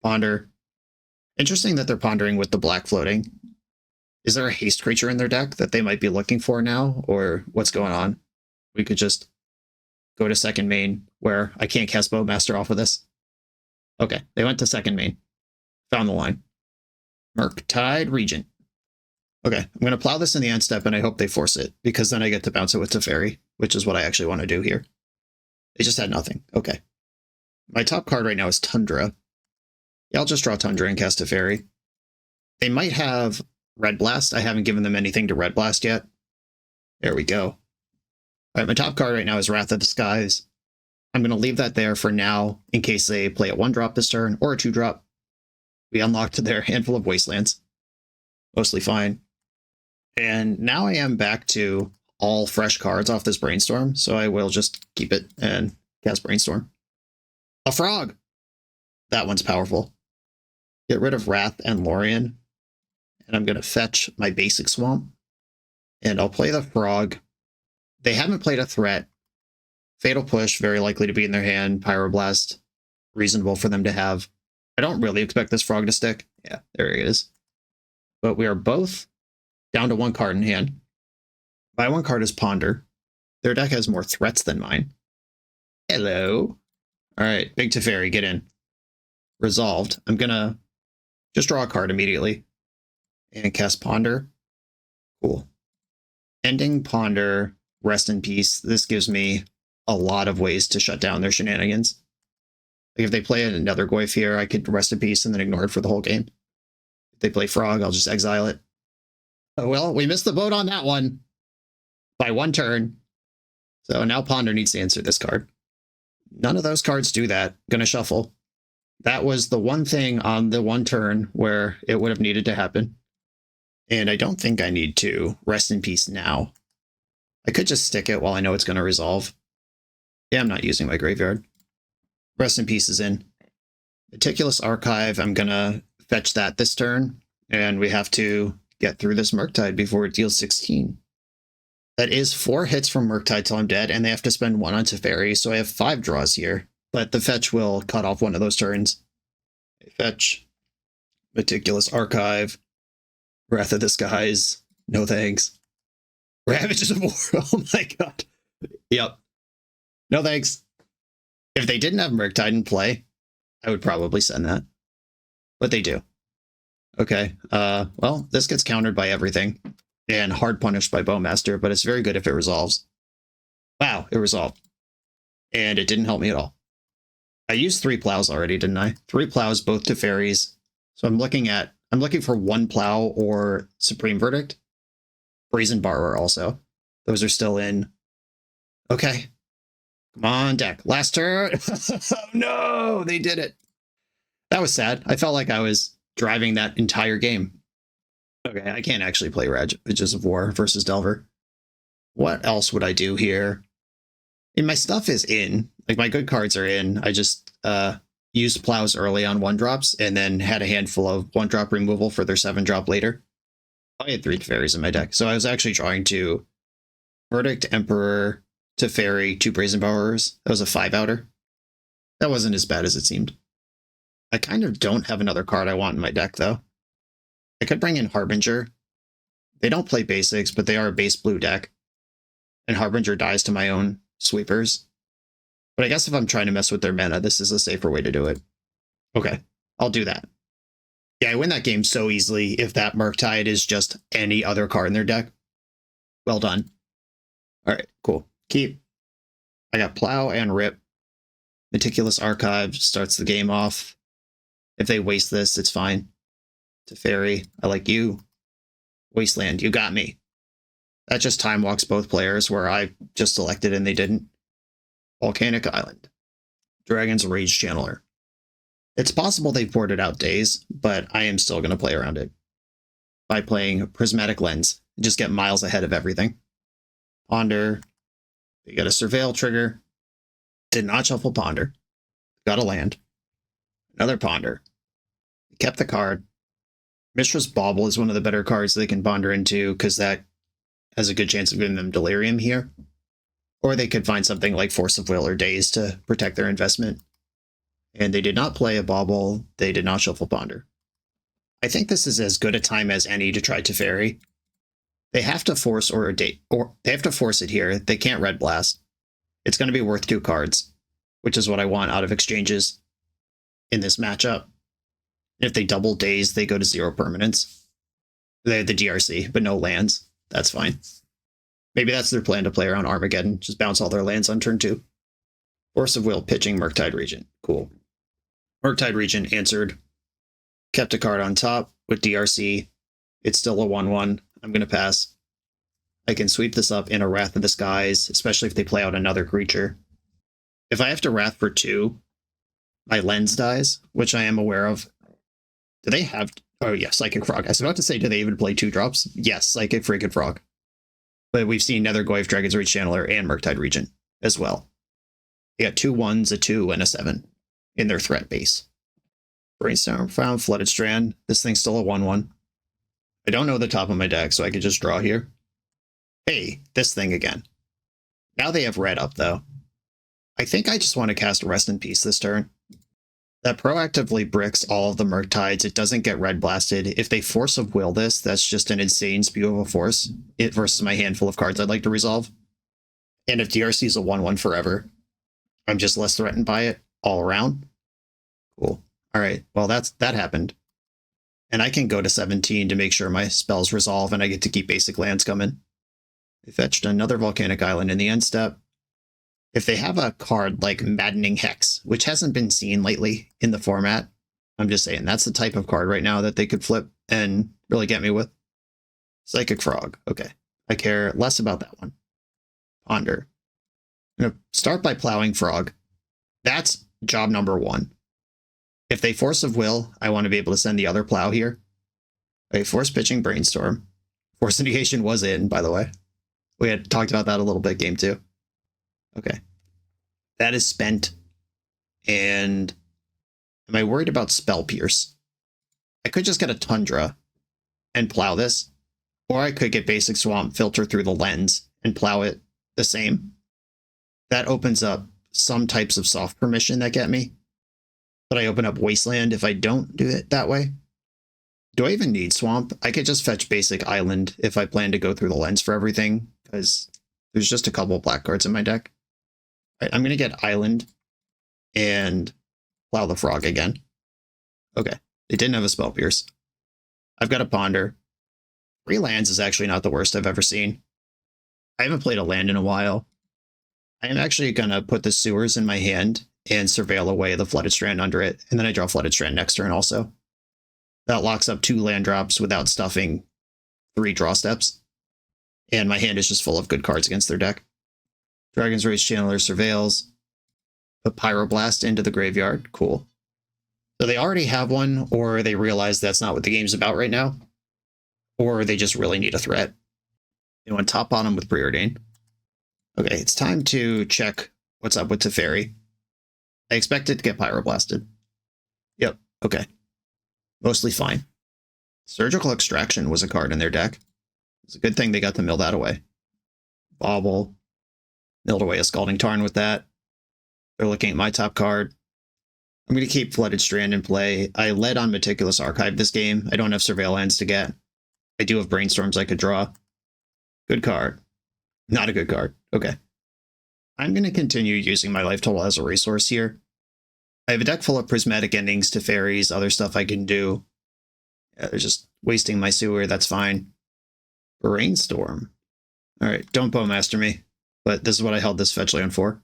Ponder. Interesting that they're pondering with the black floating. Is there a haste creature in their deck that they might be looking for now, or what's going on? We could just go to second main, where I can't cast Bowmaster off of this. Okay, they went to second main. Found the line. Murktide Regent. Okay, I'm going to plow this in the end step, and I hope they force it, because then I get to bounce it with Teferi, which is what I actually want to do here. They just had nothing. Okay. My top card right now is Tundra. Yeah, I'll just draw Tundra and cast Teferi. They might have Red Blast. I haven't given them anything to Red Blast yet. There we go. All right, my top card right now is Wrath of the Skies. I'm going to leave that there for now in case they play a 1-drop this turn or a 2-drop. We unlocked their handful of Wastelands. Mostly fine. And now I am back to all fresh cards off this Brainstorm, so I will just keep it and cast Brainstorm. A Frog! That one's powerful. Get rid of Wrath and Lorien. And I'm going to fetch my basic Swamp. And I'll play the Frog. They haven't played a threat. Fatal Push, very likely to be in their hand. Pyroblast, reasonable for them to have. I don't really expect this Frog to stick. Yeah, there it is. But we are both down to 1 card in hand. My 1 card is Ponder. Their deck has more threats than mine. Hello. All right, Big Teferi, get in. Resolved. I'm going to just draw a card immediately and cast Ponder. Cool. Ending Ponder, rest in peace. This gives me a lot of ways to shut down their shenanigans. Like if they play another Goyf here, I could rest in peace and then ignore it for the whole game. If they play Frog, I'll just exile it. Oh, well, we missed the boat on that one by 1 turn. So now Ponder needs to answer this card. None of those cards do that. Gonna shuffle. That was the one thing on the 1 turn where it would have needed to happen. And I don't think I need to rest in peace now. I could just stick it while I know it's going to resolve. Yeah, I'm not using my graveyard. Rest in peace is in. Meticulous Archive, I'm going to fetch that this turn. And we have to get through this Murktide before it deals 16. That is 4 hits from Murktide till I'm dead, and they have to spend 1 on Teferi, so I have 5 draws here. But the fetch will cut off one of those turns. Fetch. Meticulous Archive. Wrath of the Skies. No thanks. Ravages of War. Oh my god. Yep. No thanks. If they didn't have Murktide in play, I would probably send that. But they do. Okay. Well, this gets countered by everything. And hard punished by Bowmaster, but it's very good if it resolves. Wow, it resolved. And it didn't help me at all. I used 3 plows already, didn't I? 3 plows, both Teferis. So I'm looking for 1 plow or Supreme Verdict. Brazen Borrower also. Those are still in. Okay. Come on, deck. Last turn. Oh no, they did it. That was sad. I felt like I was driving that entire game. Okay, I can't actually play Ravages of War versus Delver. What else would I do here? And my stuff is in. Like, my good cards are in. I just used plows early on 1-drops and then had a handful of 1-drop removal for their 7-drop later. I had 3 Teferis in my deck, so I was actually drawing to Verdict, Emperor, Teferi, 2 Brazen Borrowers. That was a 5-outer. That wasn't as bad as it seemed. I kind of don't have another card I want in my deck, though. I could bring in Harbinger. They don't play basics, but they are a base blue deck. And Harbinger dies to my own sweepers. But I guess if I'm trying to mess with their mana, this is a safer way to do it. Okay, I'll do that. Yeah, I win that game so easily if that Murktide is just any other card in their deck. Well done. All right, cool. Keep. I got Plow and Rip. Meticulous Archive starts the game off. If they waste this, it's fine. Teferi, I like you. Wasteland, you got me. That just time walks both players where I just selected and they didn't. Volcanic Island. Dragon's Rage Channeler. It's possible they ported out Daze, but I am still going to play around it by playing Prismatic Lens. Just get miles ahead of everything. Ponder. We got a Surveil trigger. Did not shuffle Ponder. Got a land. Another Ponder. Kept the card. Mishra's Bauble is one of the better cards they can ponder into because that has a good chance of giving them Delirium here. Or they could find something like Force of Will or Daze to protect their investment. And they did not play a Bauble. They did not shuffle Ponder. I think this is as good a time as any to try Teferi. They have to force they have to force it here. They can't Red Blast. It's going to be worth 2 cards, which is what I want out of exchanges in this matchup. If they double Daze, they go to 0 permanents. They have the DRC, but no lands. That's fine. Maybe that's their plan to play around Armageddon. Just bounce all their lands on turn 2. Force of Will pitching Murktide Regent. Cool. Murktide Regent answered. Kept a card on top with DRC. It's still a 1/1. I'm going to pass. I can sweep this up in a Wrath of the Skies, especially if they play out another creature. If I have to Wrath for 2, my lens dies, which I am aware of. Do they have... Oh, yeah, Psychic Frog. I was about to say, do they even play 2-drops? Yes, Psychic freaking Frog. But we've seen Nethergoyf, Dragon's Rage Channeler, and Murktide Regent as well. They got 2 1s, a 2, and a 7 in their threat base. Brainstorm found Flooded Strand. This thing's still a 1/1. I don't know the top of my deck, so I could just draw here. Hey, this thing again. Now they have red up, though. I think I just want to cast Rest in Peace this turn. That proactively bricks all of the Murktides. It doesn't get red blasted. If they Force of Will this, that's just an insane spew of a force. It versus my handful of cards I'd like to resolve. And if DRC is a 1/1 forever, I'm just less threatened by it all around. Cool. All right, well, that happened. And I can go to 17 to make sure my spells resolve and I get to keep basic lands coming. They fetched another Volcanic Island in the end step. If they have a card like Maddening Hex, which hasn't been seen lately in the format, I'm just saying that's the type of card right now that they could flip and really get me with. Psychic Frog. Okay. I care less about that one. Ponder. I'm going to start by plowing Frog. That's job number 1. If they Force of Will, I want to be able to send the other plow here. Okay, Force pitching Brainstorm. Force Indication was in, by the way. We had talked about that a little bit, game 2. Okay. That is spent. And am I worried about Spell Pierce? I could just get a Tundra and plow this. Or I could get Basic Swamp, filter through the lens, and plow it the same. That opens up some types of soft permission that get me. But I open up Wasteland if I don't do it that way. Do I even need Swamp? I could just fetch Basic Island if I plan to go through the lens for everything, because there's just a couple of black cards in my deck. All right, I'm going to get Island and plow the Frog again. Okay, they didn't have a Spell Pierce. I've got a Ponder. 3 lands is actually not the worst I've ever seen. I haven't played a land in a while. I am actually going to put the Sewers in my hand and Surveil away the Flooded Strand under it, and then I draw Flooded Strand next turn also. That locks up 2 land drops without stuffing 3 draw steps, and my hand is just full of good cards against their deck. Dragon's Rage Channeler Surveils. Put Pyroblast into the graveyard. Cool. So they already have one, or they realize that's not what the game's about right now, or they just really need a threat. They want top bottom with Preordain. Okay, it's time to check what's up with Teferi. I expect it to get Pyroblasted. Yep, okay. Mostly fine. Surgical Extraction was a card in their deck. It's a good thing they got to mill that away. Bauble. Milled away a Scalding Tarn with that. They're looking at my top card. I'm going to keep Flooded Strand in play. I led on Meticulous Archive this game. I don't have Surveil lands to get. I do have Brainstorms I could draw. Good card. Not a good card. Okay. I'm going to continue using my life total as a resource here. I have a deck full of Prismatic Endings, Teferis, other stuff I can do. Yeah, they're just wasting my sewer, that's fine. Brainstorm. Alright, don't Bowmaster me, but this is what I held this fetch land for.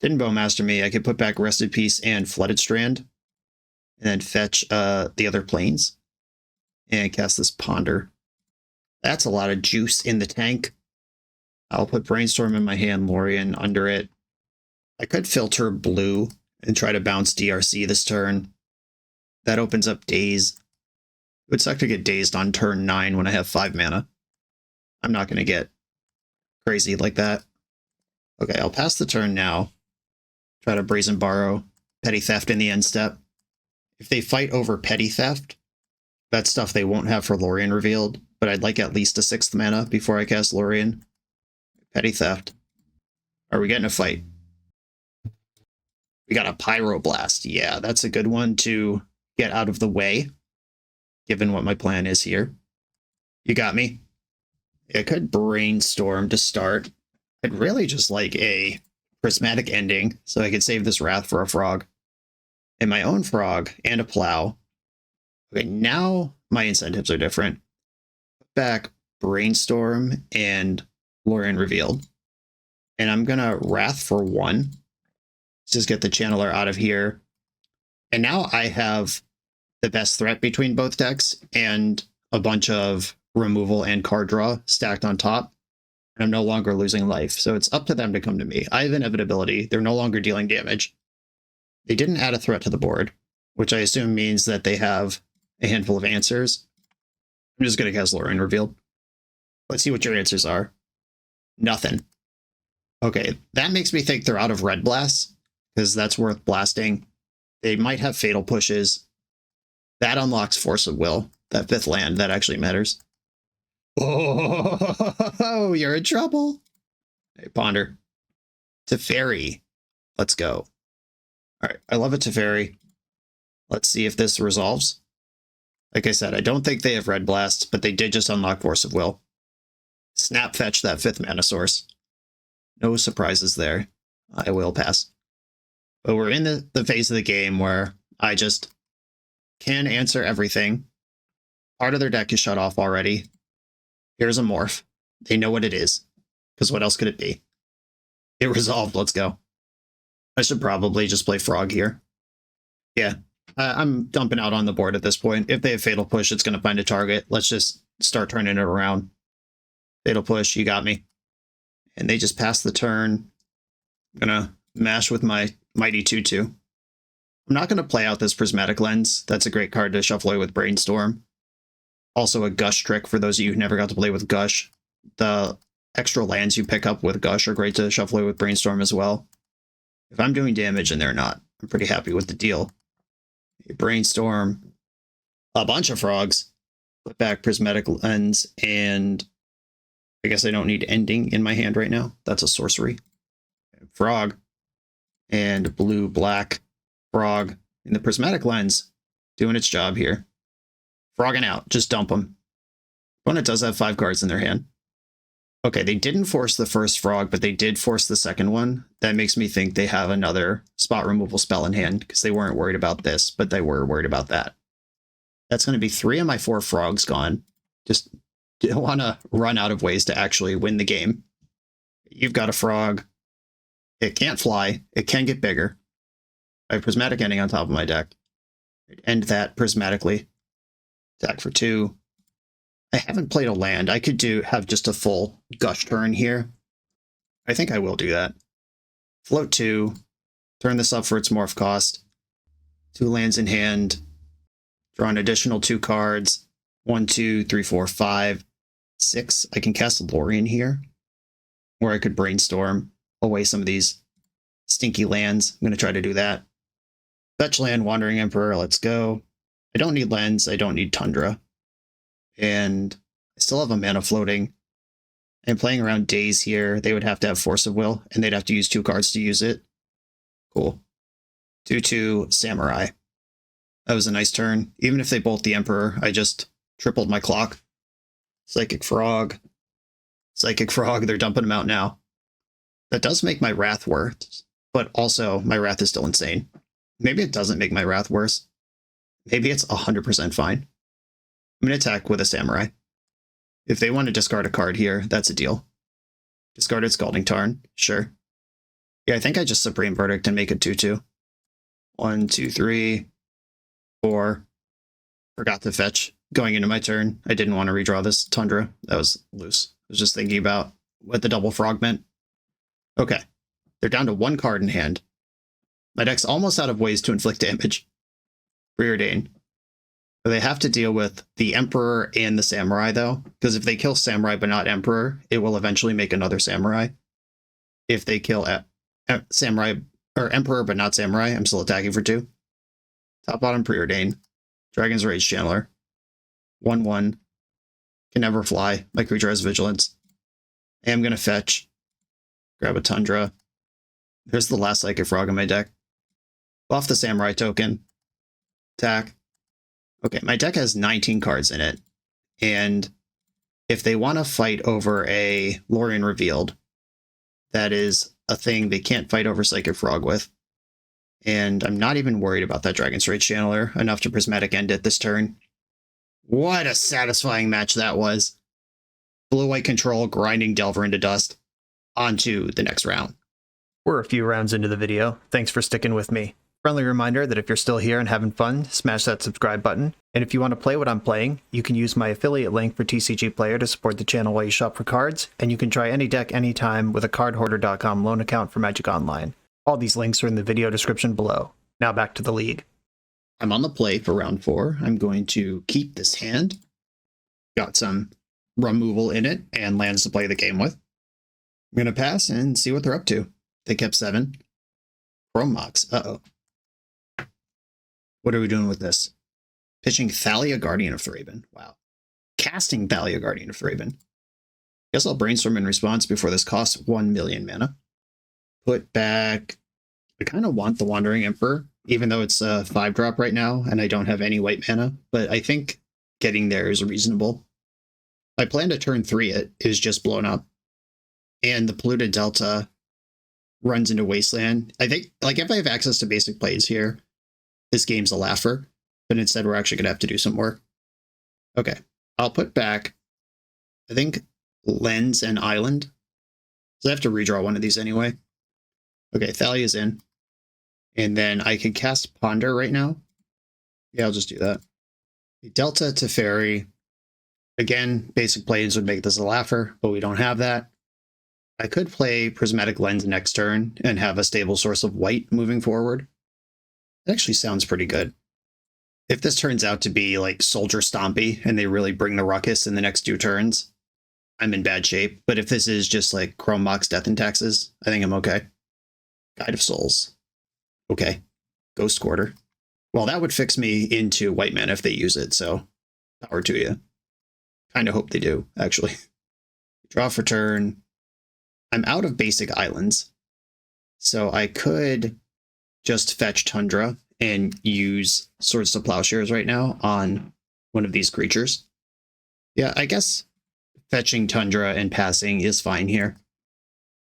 Didn't Bowmaster me, I could put back Rest in Peace and Flooded Strand, and then fetch the other planes, and cast this Ponder. That's a lot of juice in the tank. I'll put Brainstorm in my hand, Lorien under it. I could filter blue and try to bounce DRC this turn. That opens up Daze. It would suck to get dazed on turn 9 when I have 5 mana. I'm not going to get crazy like that. Okay, I'll pass the turn now. Try to Brazen Borrow, Petty Theft in the end step. If they fight over Petty Theft, that's stuff they won't have for Lorien revealed, but I'd like at least a 6th mana before I cast Lorien. Petty Theft. Are we getting a fight? We got a Pyroblast. Yeah, that's a good one to get out of the way, given what my plan is here. You got me. I could Brainstorm to start. I'd really just like a Prismatic Ending, so I could save this Wrath for a Frog. And my own Frog, and a Plow. Okay, now my incentives are different. Put back Brainstorm and Lorien Revealed. And I'm gonna Wrath for 1. Let's just get the Channeler out of here. And now I have the best threat between both decks and a bunch of removal and card draw stacked on top. And I'm no longer losing life. So it's up to them to come to me. I have inevitability. They're no longer dealing damage. They didn't add a threat to the board, which I assume means that they have a handful of answers. I'm just going to cast Lorien Revealed. Let's see what your answers are. Nothing. Okay, that makes me think they're out of Red Blasts, because that's worth blasting. They might have Fatal Pushes. That unlocks Force of Will. That 5th land, that actually matters. Oh, you're in trouble. Hey, Ponder. Teferi. Let's go. All right, I love a Teferi. Let's see if this resolves. Like I said, I don't think they have Red Blasts, but they did just unlock Force of Will. Snap fetch that 5th mana source. No surprises there. I will pass. But we're in the phase of the game where I just can answer everything. Part of their deck is shut off already. Here's a Morph. They know what it is. Because what else could it be? It resolved. Let's go. I should probably just play Frog here. Yeah. I'm dumping out on the board at this point. If they have Fatal Push, it's going to find a target. Let's just start turning it around. Fatal Push, you got me. And they just pass the turn. I'm going to mash with my Mighty 2/2. I'm not going to play out this Prismatic Lens. That's a great card to shuffle away with Brainstorm. Also a Gush trick for those of you who never got to play with Gush. The extra lands you pick up with Gush are great to shuffle away with Brainstorm as well. If I'm doing damage and they're not, I'm pretty happy with the deal. Brainstorm, a bunch of frogs, put back Prismatic Lens, and I guess I don't need Ending in my hand right now. That's a sorcery. Frog and blue, black, Frog in the Prismatic Lens, doing its job here. Frogging out, just dump them. Opponent does have 5 cards in their hand. Okay, they didn't force the first Frog, but they did force the second one. That makes me think they have another spot removal spell in hand, because they weren't worried about this, but they were worried about that. That's going to be 3 of my 4 frogs gone. Just don't want to run out of ways to actually win the game. You've got a frog. It can't fly. It can get bigger. I have Prismatic Ending on top of my deck. End that prismatically. Attack for 2. I haven't played a land. I could have just a full Gush turn here. I think I will do that. Float 2. Turn this up for its morph cost. 2 lands in hand. Draw an additional 2 cards. 1, 2, 3, 4, 5, 6. I can cast Lorien here. Or I could Brainstorm away some of these stinky lands. I'm going to try to do that. Fetch land, Wandering Emperor. Let's go. I don't need Lens. I don't need Tundra. And I still have a mana floating. I'm playing around Daze here. They would have to have Force of Will, and they'd have to use 2 cards to use it. Cool. 2/2 Samurai. That was a nice turn. Even if they bolt the Emperor, I just tripled my clock. Psychic Frog. Psychic Frog, they're dumping them out now. That does make my Wrath worse, but also my Wrath is still insane. Maybe it doesn't make my Wrath worse. Maybe it's 100% fine. I'm going to attack with a Samurai. If they want to discard a card here, that's a deal. Discarded Scalding Tarn, sure. Yeah, I think I just Supreme Verdict and make it 2/2. 1, 2, 3, 4. Forgot to fetch going into my turn. I didn't want to redraw this Tundra. That was loose. I was just thinking about what the double frog meant. Okay. They're down to 1 card in hand. My deck's almost out of ways to inflict damage. Preordain. They have to deal with the Emperor and the Samurai, though, because if they kill Samurai but not Emperor, it will eventually make another Samurai. If they kill Samurai or Emperor but not Samurai, I'm still attacking for 2. Top bottom Preordain. Dragon's Rage Channeler. 1/1. Can never fly. My creature has vigilance. I am going to fetch. Grab a Tundra. There's the last Psychic Frog in my deck. Buff the Samurai token. Attack. Okay, my deck has 19 cards in it. And if they want to fight over a Lorien Revealed, that is a thing they can't fight over Psychic Frog with. And I'm not even worried about that Dragon's Rage Channeler enough to Prismatic End it this turn. What a satisfying match that was. Blue-white control, grinding Delver into dust. On to the next round. We're a few rounds into the video. Thanks for sticking with me. Friendly reminder that if you're still here and having fun, smash that subscribe button. And if you want to play what I'm playing, you can use my affiliate link for TCG Player to support the channel while you shop for cards, and you can try any deck anytime with a cardhoarder.com loan account for Magic Online. All these links are in the video description below. Now back to the league. I'm on the play for round 4. I'm going to keep this hand. Got some removal in it and lands to play the game with. I'm going to pass and see what they're up to. They kept 7. Chrome Mox. Uh-oh. What are we doing with this? Pitching Thalia, Guardian of Thraben. Wow. Casting Thalia, Guardian of Thraben. Guess I'll brainstorm in response before this costs 1 million mana. Put back... I kind of want the Wandering Emperor, even though it's a 5-drop right now, and I don't have any white mana, but I think getting there is reasonable. My plan to turn 3 it is just blown up. And the Polluted Delta runs into Wasteland. I think, like, if I have access to basic plays here, this game's a laugher, but instead we're actually going to have to do some work. Okay, I'll put back, I think, Lens and Island. So I have to redraw one of these anyway. Okay, Thalia's in. And then I can cast Ponder right now. Yeah, I'll just do that. Delta to Fairy. Again, basic plays would make this a laugher, but we don't have that. I could play Prismatic Lens next turn and have a stable source of white moving forward. It actually sounds pretty good. If this turns out to be like Soldier Stompy and they really bring the ruckus in the next 2 turns, I'm in bad shape. But if this is just like Chrome Mox Death and Taxes, I think I'm okay. Guide of Souls. Okay. Ghost Quarter. Well, that would fix me into white mana if they use it, so power to you. Kind of hope they do, actually. Draw for turn. I'm out of basic islands, so I could just fetch Tundra and use Swords to Plowshares right now on one of these creatures. Yeah, I guess fetching Tundra and passing is fine here.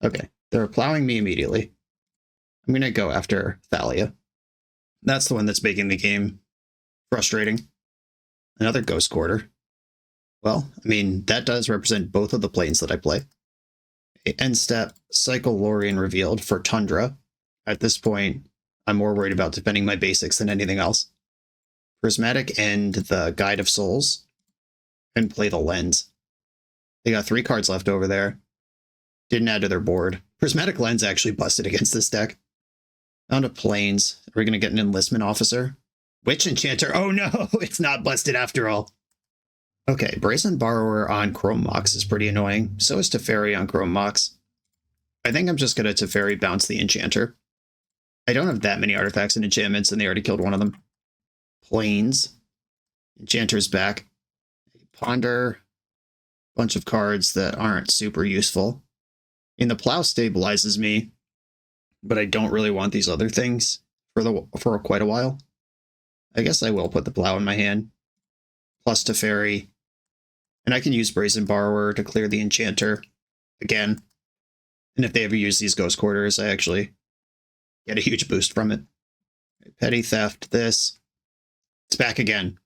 Okay, they're plowing me immediately. I'm going to go after Thalia. That's the one that's making the game frustrating. Another Ghost Quarter. Well, I mean, that does represent both of the planes that I play. End step, Cycle Lorien Revealed for Tundra. At this point, I'm more worried about defending my basics than anything else. Prismatic End the Guide of Souls, and play the Lens. They got 3 cards left over there. Didn't add to their board. Prismatic Lens actually busted against this deck. Down to Plains. Are we going to get an Enlistment Officer? Witch Enchanter. Oh no, it's not busted after all. Okay, Brazen Borrower on Chrome Mox is pretty annoying. So is Teferi on Chrome Mox. I think I'm just going to Teferi bounce the Enchanter. I don't have that many artifacts and enchantments, and they already killed one of them. Plains. Enchanter's back. Ponder. Bunch of cards that aren't super useful. And the Plow stabilizes me, but I don't really want these other things for quite a while. I guess I will put the Plow in my hand. Plus Teferi. And I can use Brazen Borrower to clear the Enchanter again. And if they ever use these Ghost Quarters, I actually get a huge boost from it. Petty Theft, this. It's back again.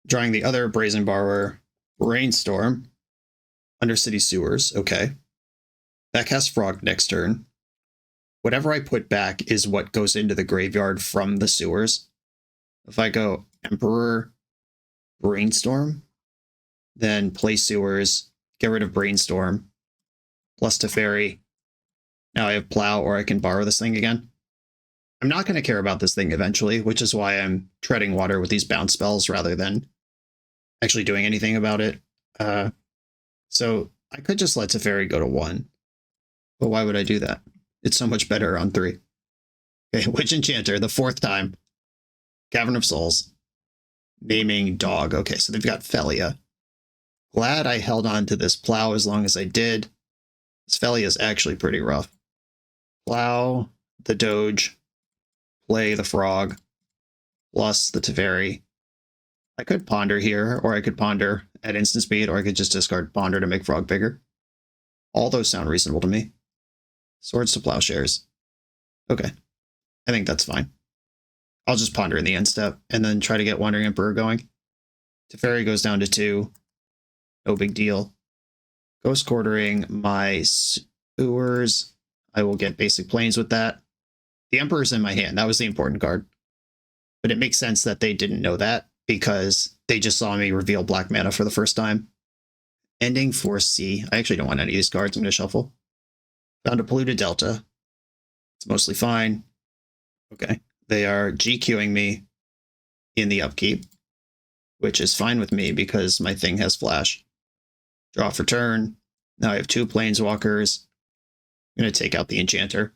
Drawing the other Brazen Borrower. Brainstorm. Undercity Sewers, okay. Backcast Frog next turn. Whatever I put back is what goes into the graveyard from the sewers. If I go Emperor, Brainstorm, then play Sewers, get rid of Brainstorm, plus Teferi. Now I have Plow, or I can borrow this thing again. I'm not going to care about this thing eventually, which is why I'm treading water with these bounce spells rather than actually doing anything about it. So I could just let Teferi go to 1. But why would I do that? It's so much better on 3. Okay, Witch Enchanter, the 4th time. Cavern of Souls. Naming dog. Okay, so they've got Felia. Glad I held on to this Plow as long as I did. This Felia is actually pretty rough. Plow, the Doge, play the Frog, plus the Teferi. I could Ponder here, or I could Ponder at instant speed, or I could just discard Ponder to make Frog bigger. All those sound reasonable to me. Swords to Plowshares. Okay, I think that's fine. I'll just Ponder in the end step, and then try to get Wandering Emperor going. Teferi goes down to 2. No big deal. Ghost Quartering my Sewers. I will get basic planes with that. The Emperor's in my hand. That was the important card. But it makes sense that they didn't know that, because they just saw me reveal black mana for the first time. Ending Force C. I actually don't want any of these cards. I'm going to shuffle. Found a Polluted Delta. It's mostly fine. Okay. They are GQing me in the upkeep, which is fine with me because my thing has flash. Draw for turn. Now I have 2 Planeswalkers. I'm going to take out the Enchanter.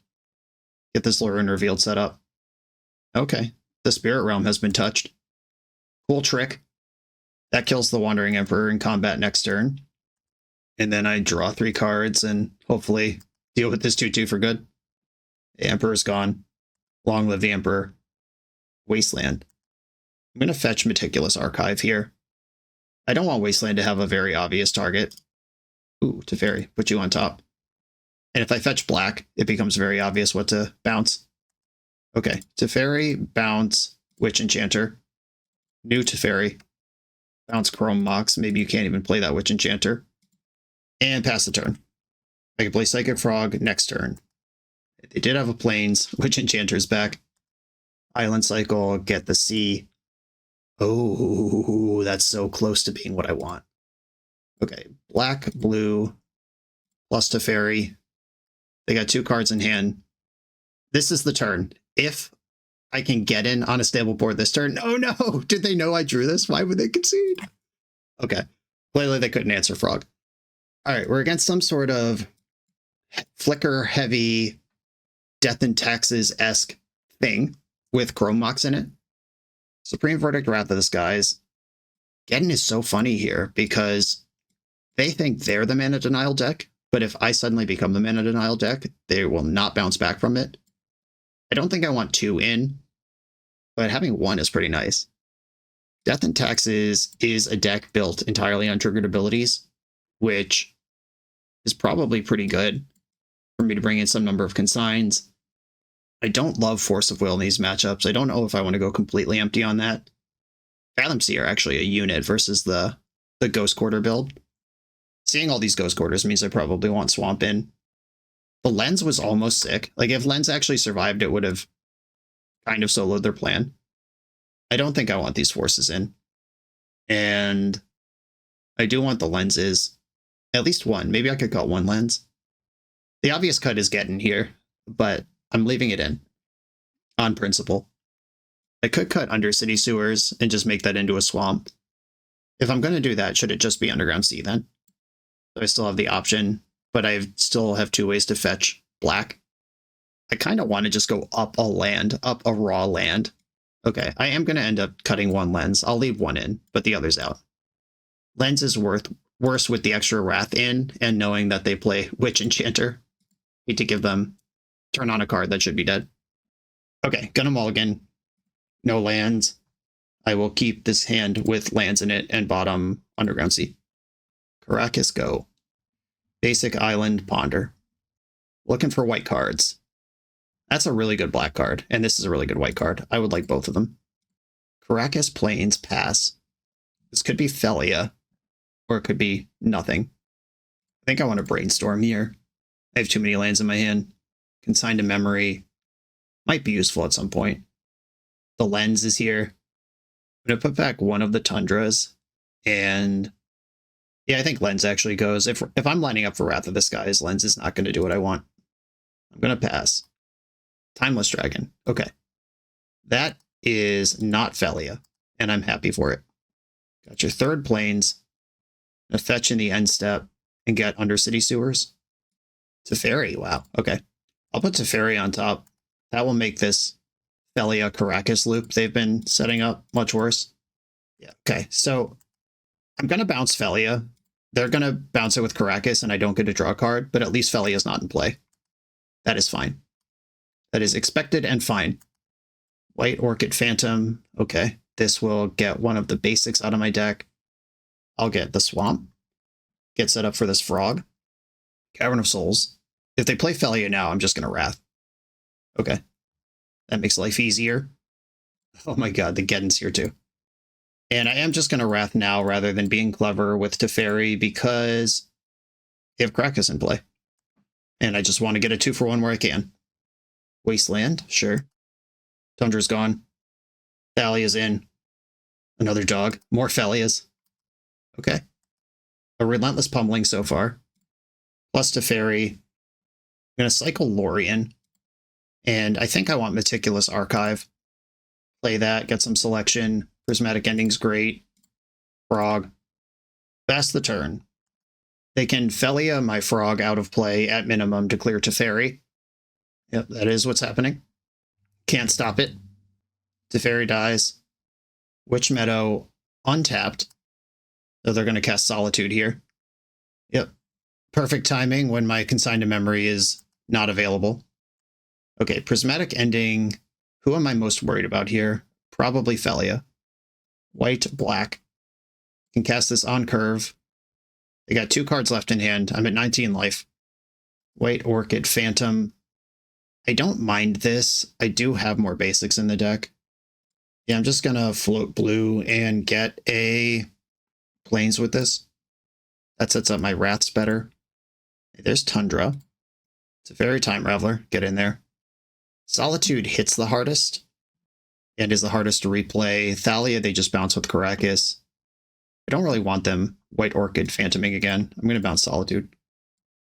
Get this Lurin Revealed set up. Okay. The Spirit Realm has been touched. Cool trick. That kills the Wandering Emperor in combat next turn. And then I draw 3 cards and hopefully deal with this 2/2 for good. The Emperor's gone. Long live the Emperor. Wasteland. I'm going to fetch Meticulous Archive here. I don't want Wasteland to have a very obvious target. Ooh, Teferi, put you on top. And if I fetch black, it becomes very obvious what to bounce. Okay, Teferi, bounce, Witch Enchanter. New Teferi. Bounce Chrome Mox. Maybe you can't even play that Witch Enchanter. And pass the turn. I can play Psychic Frog next turn. They did have a Plains. Witch Enchanter's back. Island Cycle, get the sea. Oh, that's so close to being what I want. Okay, black, blue, plus Teferi. They got 2 cards in hand. This is the turn. If I can get in on a stable board this turn. Oh no! Did they know I drew this? Why would they concede? Okay. Clearly they couldn't answer Frog. Alright, we're against some sort of flicker heavy Death and Taxes-esque thing with Chrome Mox in it. Supreme Verdict, Wrath of the Skies. Geddon is so funny here because they think they're the mana denial deck, but if I suddenly become the mana denial deck, they will not bounce back from it. I don't think I want 2 in, but having 1 is pretty nice. Death and Taxes is a deck built entirely on triggered abilities, which is probably pretty good for me to bring in some number of consigns. I don't love Force of Will in these matchups. I don't know if I want to go completely empty on that. Fathom Sea are actually a unit versus the Ghost Quarter build. Seeing all these Ghost Quarters means I probably want Swamp in. The Lens was almost sick. Like, if Lens actually survived, it would have kind of soloed their plan. I don't think I want these forces in. And I do want the lenses. At least 1. Maybe I could cut 1 lens. The obvious cut is Geddon here, but I'm leaving it in. On principle. I could cut Undercity Sewers and just make that into a swamp. If I'm going to do that, should it just be Underground Sea then? So I still have the option, but I still have 2 ways to fetch black. I kind of want to just go up a land, up a raw land. Okay, I am going to end up cutting 1 lens. I'll leave 1 in, but the other's out. Lens is worse with the extra Wrath in, and knowing that they play Witch Enchanter. Need to give them turn on a card that should be dead. Okay, gonna mulligan. No lands. I will keep this hand with lands in it and bottom Underground Sea. Caracas, go. Basic Island, Ponder. Looking for white cards. That's a really good black card, and this is a really good white card. I would like both of them. Caracas, Plains, pass. This could be Felia, or it could be nothing. I think I want to brainstorm here. I have too many lands in my hand. Consign to Memory. Might be useful at some point. The Lens is here. I'm going to put back 1 of the Tundras. And yeah, I think Lens actually goes. If I'm lining up for Wrath of the Skies, Lens is not going to do what I want. I'm going to pass. Timeless Dragon. Okay. That is not Felia, and I'm happy for it. Got your 3rd planes. A fetch in the end step and get Undercity Sewers. Teferi, wow. Okay. I'll put Teferi on top. That will make this Felia Caracas loop they've been setting up much worse. Yeah. Okay, so I'm going to bounce Felia. They're going to bounce it with Caracas, and I don't get to draw a card, but at least Felia's not in play. That is fine. That is expected and fine. White Orchid Phantom. Okay, this will get one of the basics out of my deck. I'll get the Swamp. Get set up for this Frog. Cavern of Souls. If they play Felia now, I'm just going to Wrath. Okay. That makes life easier. Oh my god, the Geddon's here too. And I am just going to Wrath now rather than being clever with Teferi because they have Caracas in play. And I just want to get a 2-for-1 where I can. Wasteland, sure. Tundra's gone. Thalia's in. Another dog. More Felias. Okay. A relentless pummeling so far. Plus Teferi. I'm going to cycle Lorien. And I think I want Meticulous Archive. Play that, get some selection. Prismatic Ending's great. Frog. Pass the turn. They can Felia my Frog out of play at minimum to clear Teferi. Yep, that is what's happening. Can't stop it. Teferi dies. Witch Meadow untapped. So they're going to cast Solitude here. Yep. Perfect timing when my Consigned to Memory is not available. Okay, Prismatic Ending. Who am I most worried about here? Probably Felia. White, black. Can cast this on curve. They got 2 cards left in hand. I'm at 19 life. White Orchid Phantom. I don't mind this. I do have more basics in the deck. Yeah, I'm just gonna float blue and get a Plains with this. That sets up my Wraths better. There's Tundra. It's a very Time Raveler. Get in there. Solitude hits the hardest and is the hardest to replay. Thalia, they just bounce with Caracas. I don't really want them White Orchid Phantoming again. I'm going to bounce Solitude.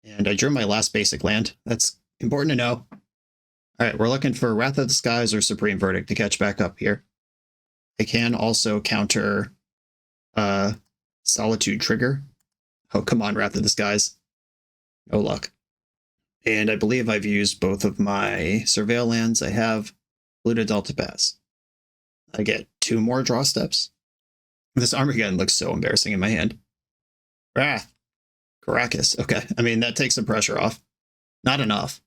And I drew my last basic land. That's important to know. All right, we're looking for Wrath of the Skies or Supreme Verdict to catch back up here. I can also counter Solitude Trigger. Oh, come on, Wrath of the Skies. No luck. And I believe I've used both of my Surveil lands. I have Blue to Delta Pass. I get 2 more draw steps. This Armageddon looks so embarrassing in my hand. Wrath. Caracas. Okay. I mean, that takes the pressure off. Not enough.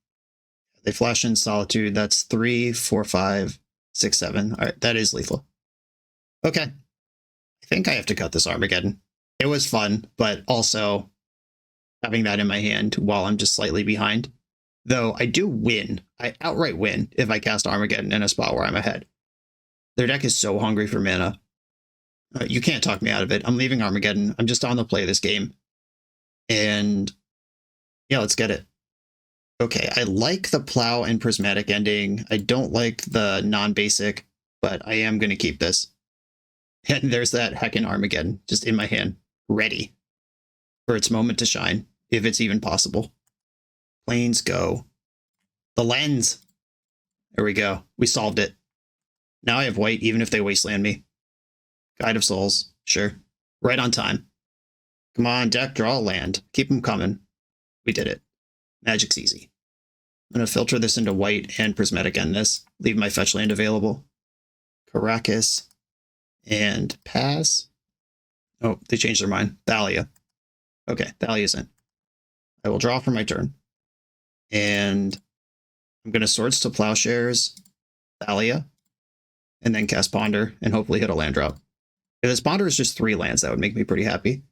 They flash in Solitude. That's 3, 4, 5, 6, 7. All right. That is lethal. Okay. I think I have to cut this Armageddon. It was fun, but also having that in my hand while I'm just slightly behind. Though I do win. I outright win if I cast Armageddon in a spot where I'm ahead. Their deck is so hungry for mana. You can't talk me out of it. I'm leaving Armageddon. I'm just on the play of this game. And yeah, let's get it. Okay, I like the Plow and Prismatic Ending. I don't like the non-basic, but I am going to keep this. And there's that heckin' Armageddon just in my hand, ready for its moment to shine, if it's even possible. Planes go. The lens. There we go. We solved it. Now I have white, even if they wasteland me. Guide of Souls. Sure. Right on time. Come on, deck, draw a land. Keep them coming. We did it. Magic's easy. I'm going to filter this into white and Prismatic End this. Leave my fetch land available. Caracas. And pass. Oh, they changed their mind. Thalia. Okay, Thalia's in. I will draw for my turn. And I'm going to Swords to Plowshares, Thalia, and then cast Ponder, and hopefully hit a land drop. If this Ponder is just 3 lands, that would make me pretty happy.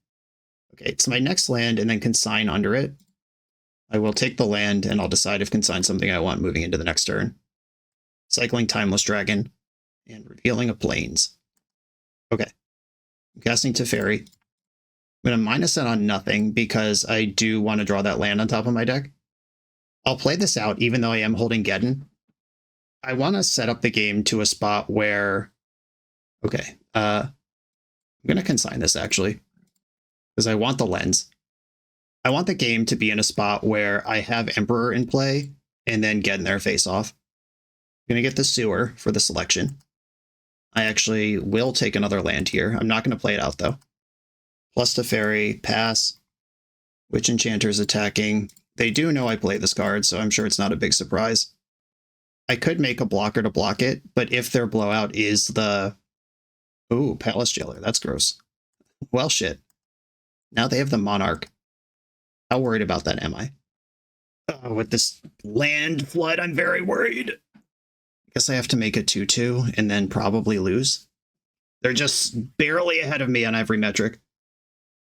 Okay, it's my next land, and then Consign under it. I will take the land, and I'll decide if Consign something I want moving into the next turn. Cycling Timeless Dragon, and revealing a Plains. Okay, I'm casting Teferi. I'm going to minus it on nothing, because I do want to draw that land on top of my deck. I'll play this out, even though I am holding Geddon. I want to set up the game to a spot where... Okay, I'm going to consign this, actually, because I want the lens. I want the game to be in a spot where I have Emperor in play, and then Geddon there face off. going to get the sewer for the selection. I actually will take another land here. I'm not going to play it out, though. Plus the fairy, pass. Witch Enchanter's attacking. They do know I play this card, so I'm sure it's not a big surprise. I could make a blocker to block it, but if their blowout is the... Ooh, Palace Jailer. That's gross. Well, shit. Now they have the Monarch. How worried about that am I? With this land flood, I'm very worried. Guess I have to make a 2-2 and then probably lose. They're just barely ahead of me on every metric.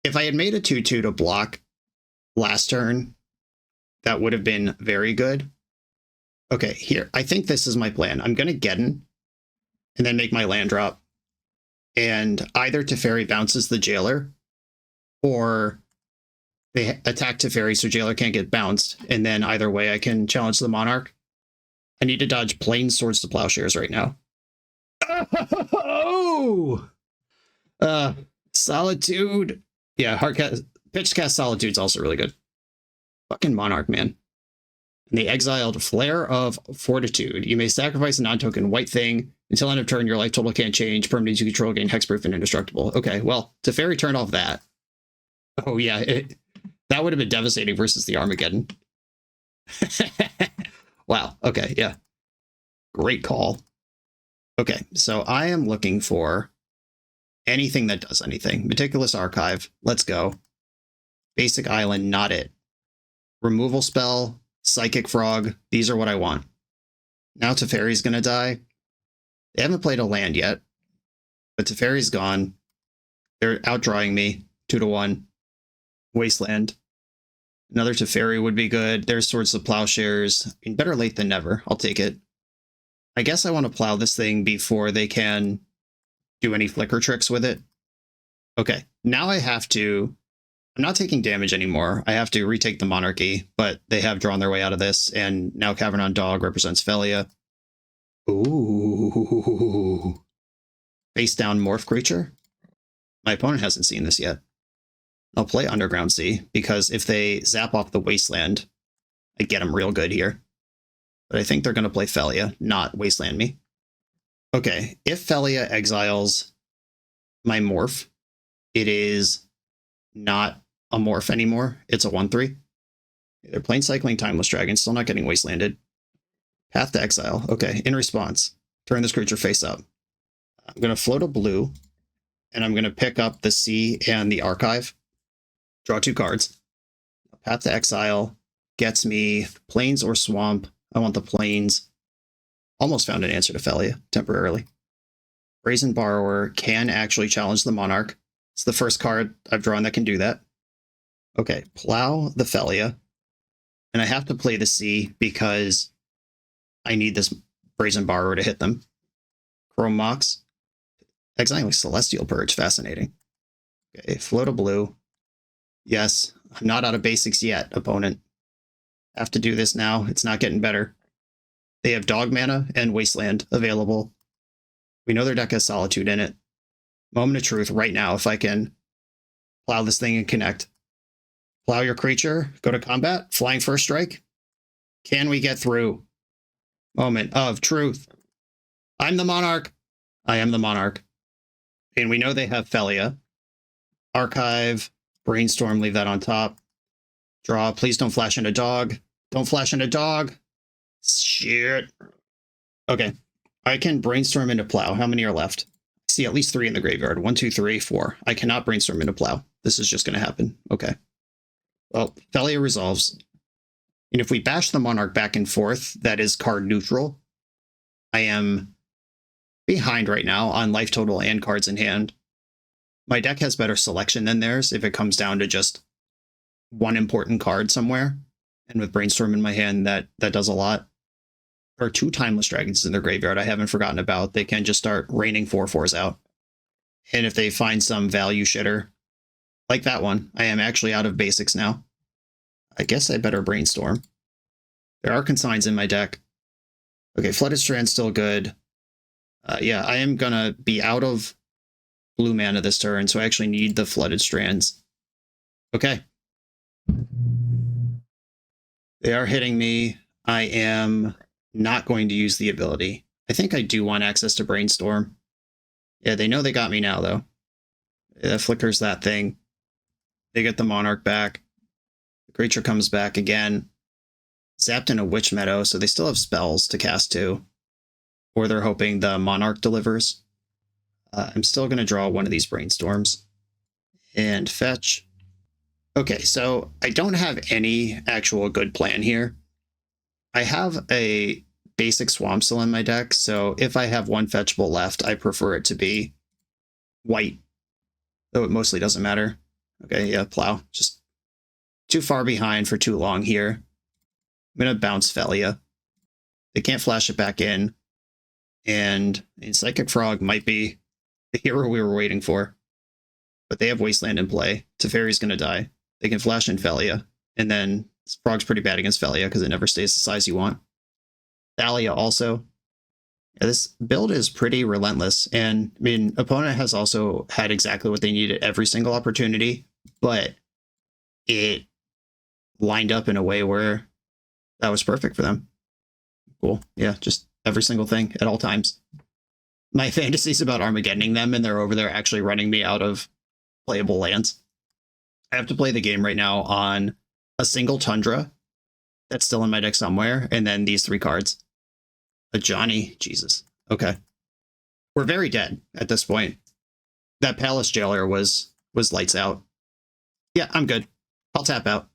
If I had made a 2-2 to block last turn, that would have been very good. Okay, here. I think this is my plan. I'm going to Geddon and then make my land drop. And either Teferi bounces the Jailer, or they attack Teferi so Jailer can't get bounced. And then either way, I can challenge the Monarch. I need to dodge plain Swords to Plowshares right now. Oh! Solitude. Yeah, Pitch Cast Solitude's also really good. Fucking Monarch, man. And they exiled Flare of Fortitude. You may sacrifice a non-token white thing. Until end of turn, your life total can't change. Permanents you control gain hexproof and indestructible. Okay, well, Teferi turned off that. Oh, yeah. That would have been devastating versus the Armageddon. Wow. Okay. Yeah. Great call. Okay. So I am looking for anything that does anything. Meticulous Archive. Let's go. Basic Island. Not it. Removal spell. Psychic Frog. These are what I want. Now Teferi's going to die. They haven't played a land yet. But Teferi's gone. They're outdrawing me. 2-1. Wasteland. Another Teferi would be good. There's Swords of Plowshares. I mean, better late than never. I'll take it. I guess I want to plow this thing before they can do any flicker tricks with it. Okay, now I have to... I'm not taking damage anymore. I have to retake the Monarchy, but they have drawn their way out of this, and now Cavernon Dog represents Felia. Ooh. Face down Morph Creature? My opponent hasn't seen this yet. I'll play Underground Sea, because if they zap off the Wasteland, I get them real good here. But I think they're going to play Felia, not Wasteland me. Okay, if Felia exiles my Morph, it is not a Morph anymore. It's a 1-3. They're playing Cycling Timeless Dragon, still not getting Wastelanded. Path to Exile. Okay, in response, turn this creature face up. I'm going to float a blue, and I'm going to pick up the Sea and the Archive. Draw 2 cards. Path to Exile gets me Plains or Swamp. I want the Plains. Almost found an answer to Felia temporarily. Brazen Borrower can actually challenge the Monarch. It's the first card I've drawn that can do that. Okay, plow the Felia. And I have to play the Sea because I need this Brazen Borrower to hit them. Chrome Mox. Exiling Celestial Purge. Fascinating. Okay, float a blue. Yes, I'm not out of basics yet, opponent. Have to do this now. It's not getting better. They have Dog Mana and Wasteland available. We know their deck has Solitude in it. Moment of truth right now, if I can plow this thing and connect. Plow your creature, go to combat, flying first strike. Can we get through? Moment of truth. I'm the Monarch. I am the Monarch. And we know they have Felia. Archive. Brainstorm, leave that on top. Draw, please don't flash into dog. Don't flash into dog. Shit. Okay, I can brainstorm into plow. How many are left? I see at least 3 in the graveyard. 1, 2, 3, 4. I cannot brainstorm into plow. This is just going to happen. Okay. Well, Felia resolves. And if we bash the Monarch back and forth, that is card neutral. I am behind right now on life total and cards in hand. My deck has better selection than theirs if it comes down to just one important card somewhere. And with Brainstorm in my hand, that does a lot. There are 2 Timeless Dragons in their graveyard I haven't forgotten about. They can just start raining 4/4s out. And if they find some value shitter, like that one, I am actually out of basics now. I guess I better Brainstorm. There are consigns in my deck. Okay, Flooded Strand's still good. Yeah, I am going to be out of blue mana this turn, so I actually need the Flooded Strands. Okay. They are hitting me. I am not going to use the ability. I think I do want access to Brainstorm. Yeah, they know they got me now, though. It flickers that thing. They get the Monarch back. The creature comes back again. Zapped in a Witch Meadow, so they still have spells to cast too. Or they're hoping the Monarch delivers. I'm still going to draw one of these Brainstorms. And fetch. Okay, so I don't have any actual good plan here. I have a basic Swamp still in my deck, so if I have one fetchable left, I prefer it to be white. Though it mostly doesn't matter. Okay, yeah, Plow. Just too far behind for too long here. I'm going to bounce Felia. They can't flash it back in. And Psychic Frog might be the hero we were waiting for. But they have Wasteland in play. Teferi's going to die. They can flash in Felia. And then Frog's pretty bad against Felia because it never stays the size you want. Thalia also. Yeah, this build is pretty relentless. And I mean, opponent has also had exactly what they needed every single opportunity. But it lined up in a way where that was perfect for them. Cool. Yeah, just every single thing at all times. My fantasies about Armageddon them, and they're over there actually running me out of playable lands. I have to play the game right now on a single Tundra that's still in my deck somewhere, and then these 3 cards. A Johnny, Jesus. Okay. We're very dead at this point. That Palace Jailer was lights out. Yeah, I'm good. I'll tap out.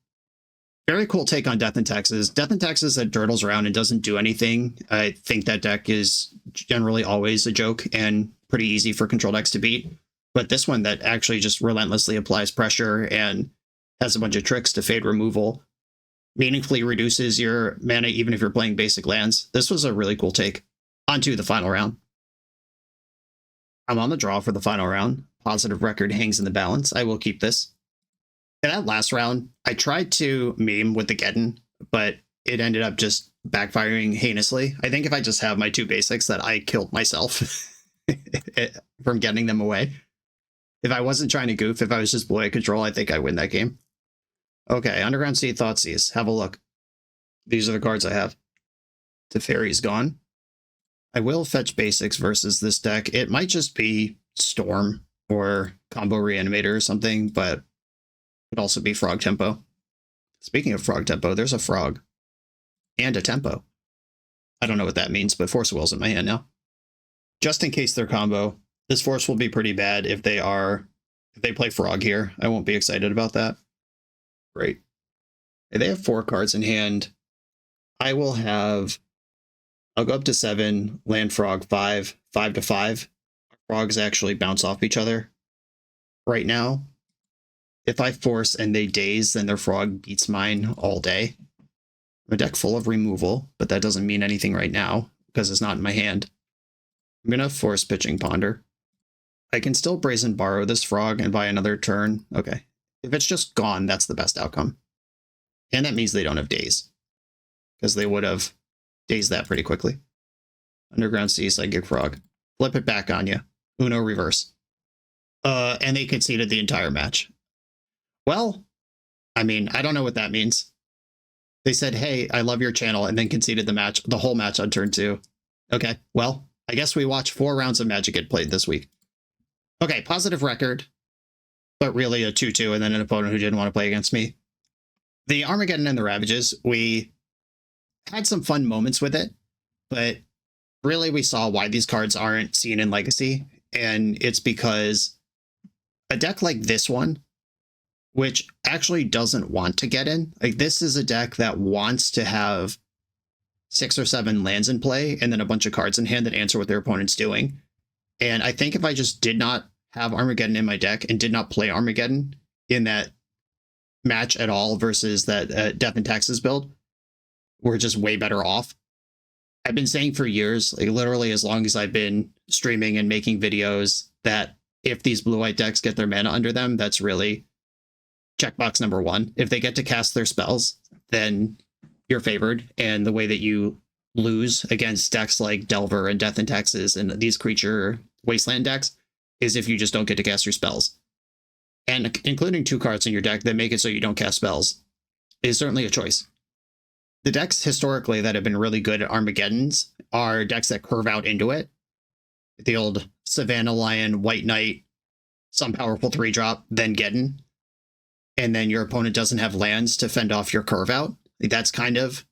Very cool take on Death and Taxes. Death and Taxes that dirtles around and doesn't do anything. I think that deck is generally always a joke and pretty easy for control decks to beat. But this one that actually just relentlessly applies pressure and has a bunch of tricks to fade removal, meaningfully reduces your mana even if you're playing basic lands. This was a really cool take. On to the final round. I'm on the draw for the final round. Positive record hangs in the balance. I will keep this. In that last round, I tried to meme with the Geddon, but it ended up just backfiring heinously. I think if I just have my 2 basics that I killed myself from getting them away. If I wasn't trying to goof, if I was just Blue Eye Control, I think I win that game. Okay, Underground Sea, Thoughtseize. Have a look. These are the cards I have. Teferi's gone. I will fetch basics versus this deck. It might just be Storm or Combo Reanimator or something, but it could also be Frog Tempo. Speaking of Frog Tempo, there's a Frog. And a Tempo. I don't know what that means, but Force Will's in my hand now. Just in case they're combo, this Force will be pretty bad if they play Frog here. I won't be excited about that. Great. They have 4 cards in hand. I'll go up to 7, land Frog 5, 5 to 5. Frogs actually bounce off each other. Right now, if I force and they daze, then their Frog beats mine all day. I'm a deck full of removal, but that doesn't mean anything right now because it's not in my hand. I'm going to force Pitching Ponder. I can still Brazen Borrow this Frog and buy another turn. Okay. If it's just gone, that's the best outcome. And that means they don't have daze, because they would have dazed that pretty quickly. Underground Sea, Psychic Frog. Flip it back on you. Uno reverse. And they conceded the entire match. Well, I mean, I don't know what that means. They said, hey, I love your channel, and then conceded the whole match on turn 2. Okay, well, I guess we watched 4 rounds of Magic get played this week. Okay, positive record, but really a 2-2, and then an opponent who didn't want to play against me. The Armageddon and the Ravages, we had some fun moments with it, but really we saw why these cards aren't seen in Legacy, and it's because a deck like this one, which actually doesn't want to get in, like this is a deck that wants to have 6 or 7 lands in play and then a bunch of cards in hand that answer what their opponent's doing. And I think if I just did not have Armageddon in my deck and did not play Armageddon in that match at all versus that Death and Taxes build, we're just way better off. I've been saying for years, like literally as long as I've been streaming and making videos, that if these blue-white decks get their mana under them, that's really checkbox number 1. If they get to cast their spells, then you're favored. And the way that you lose against decks like Delver and Death and Taxes and these creature wasteland decks is if you just don't get to cast your spells. And including 2 cards in your deck that make it so you don't cast spells is certainly a choice. The decks historically that have been really good at Armageddons are decks that curve out into it. The old Savannah Lion, White Knight, some powerful 3-drop, then Geddon. And then your opponent doesn't have lands to fend off your curve out. That's kind of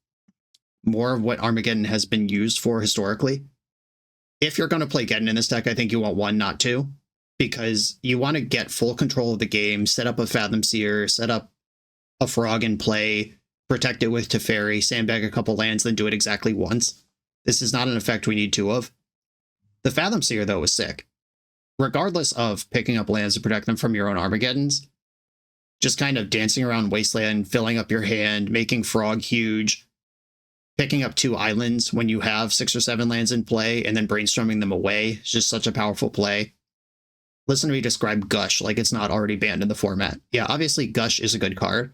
more of what Armageddon has been used for historically. If you're going to play Geddon in this deck, I think you want 1, not 2, because you want to get full control of the game, set up a Fathom Seer, set up a Frog in play, protect it with Teferi, sandbag a couple lands, then do it exactly once. This is not an effect we need 2 of. The Fathom Seer, though, is sick. Regardless of picking up lands to protect them from your own Armageddons, just kind of dancing around Wasteland, filling up your hand, making Frog huge, picking up 2 islands when you have 6 or 7 lands in play, and then brainstorming them away is just such a powerful play. Listen to me describe Gush like it's not already banned in the format. Yeah, obviously Gush is a good card.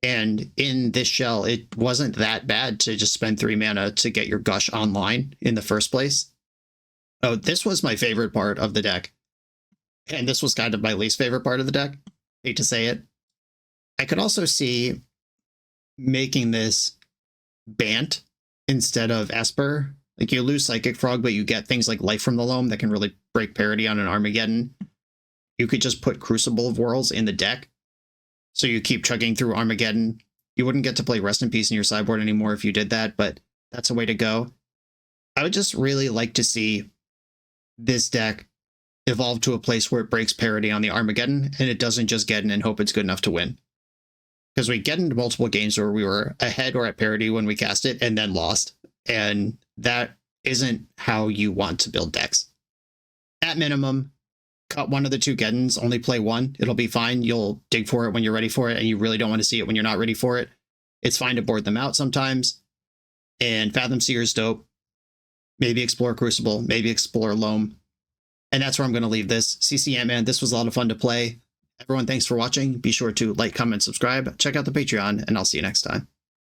And in this shell, it wasn't that bad to just spend 3 mana to get your Gush online in the first place. Oh, this was my favorite part of the deck. And this was kind of my least favorite part of the deck. Hate to say it. I could also see making this Bant instead of Esper. Like, you lose Psychic Frog, but you get things like Life from the Loam that can really break parity on an Armageddon. You could just put Crucible of Worlds in the deck, so you keep chugging through Armageddon. You wouldn't get to play Rest in Peace in your sideboard anymore if you did that, but that's a way to go. I would just really like to see this deck evolve to a place where it breaks parity on the Armageddon, and it doesn't just get in and hope it's good enough to win. Because we get into multiple games where we were ahead or at parity when we cast it and then lost. And that isn't how you want to build decks. At minimum, cut 1 of the 2 Geddons, only play 1. It'll be fine. You'll dig for it when you're ready for it, and you really don't want to see it when you're not ready for it. It's fine to board them out sometimes. And Fathom Seer is dope. Maybe explore Crucible, maybe explore Loam. And that's where I'm going to leave this. CC Ant-Man, this was a lot of fun to play. Everyone, thanks for watching. Be sure to like, comment, subscribe. Check out the Patreon, and I'll see you next time.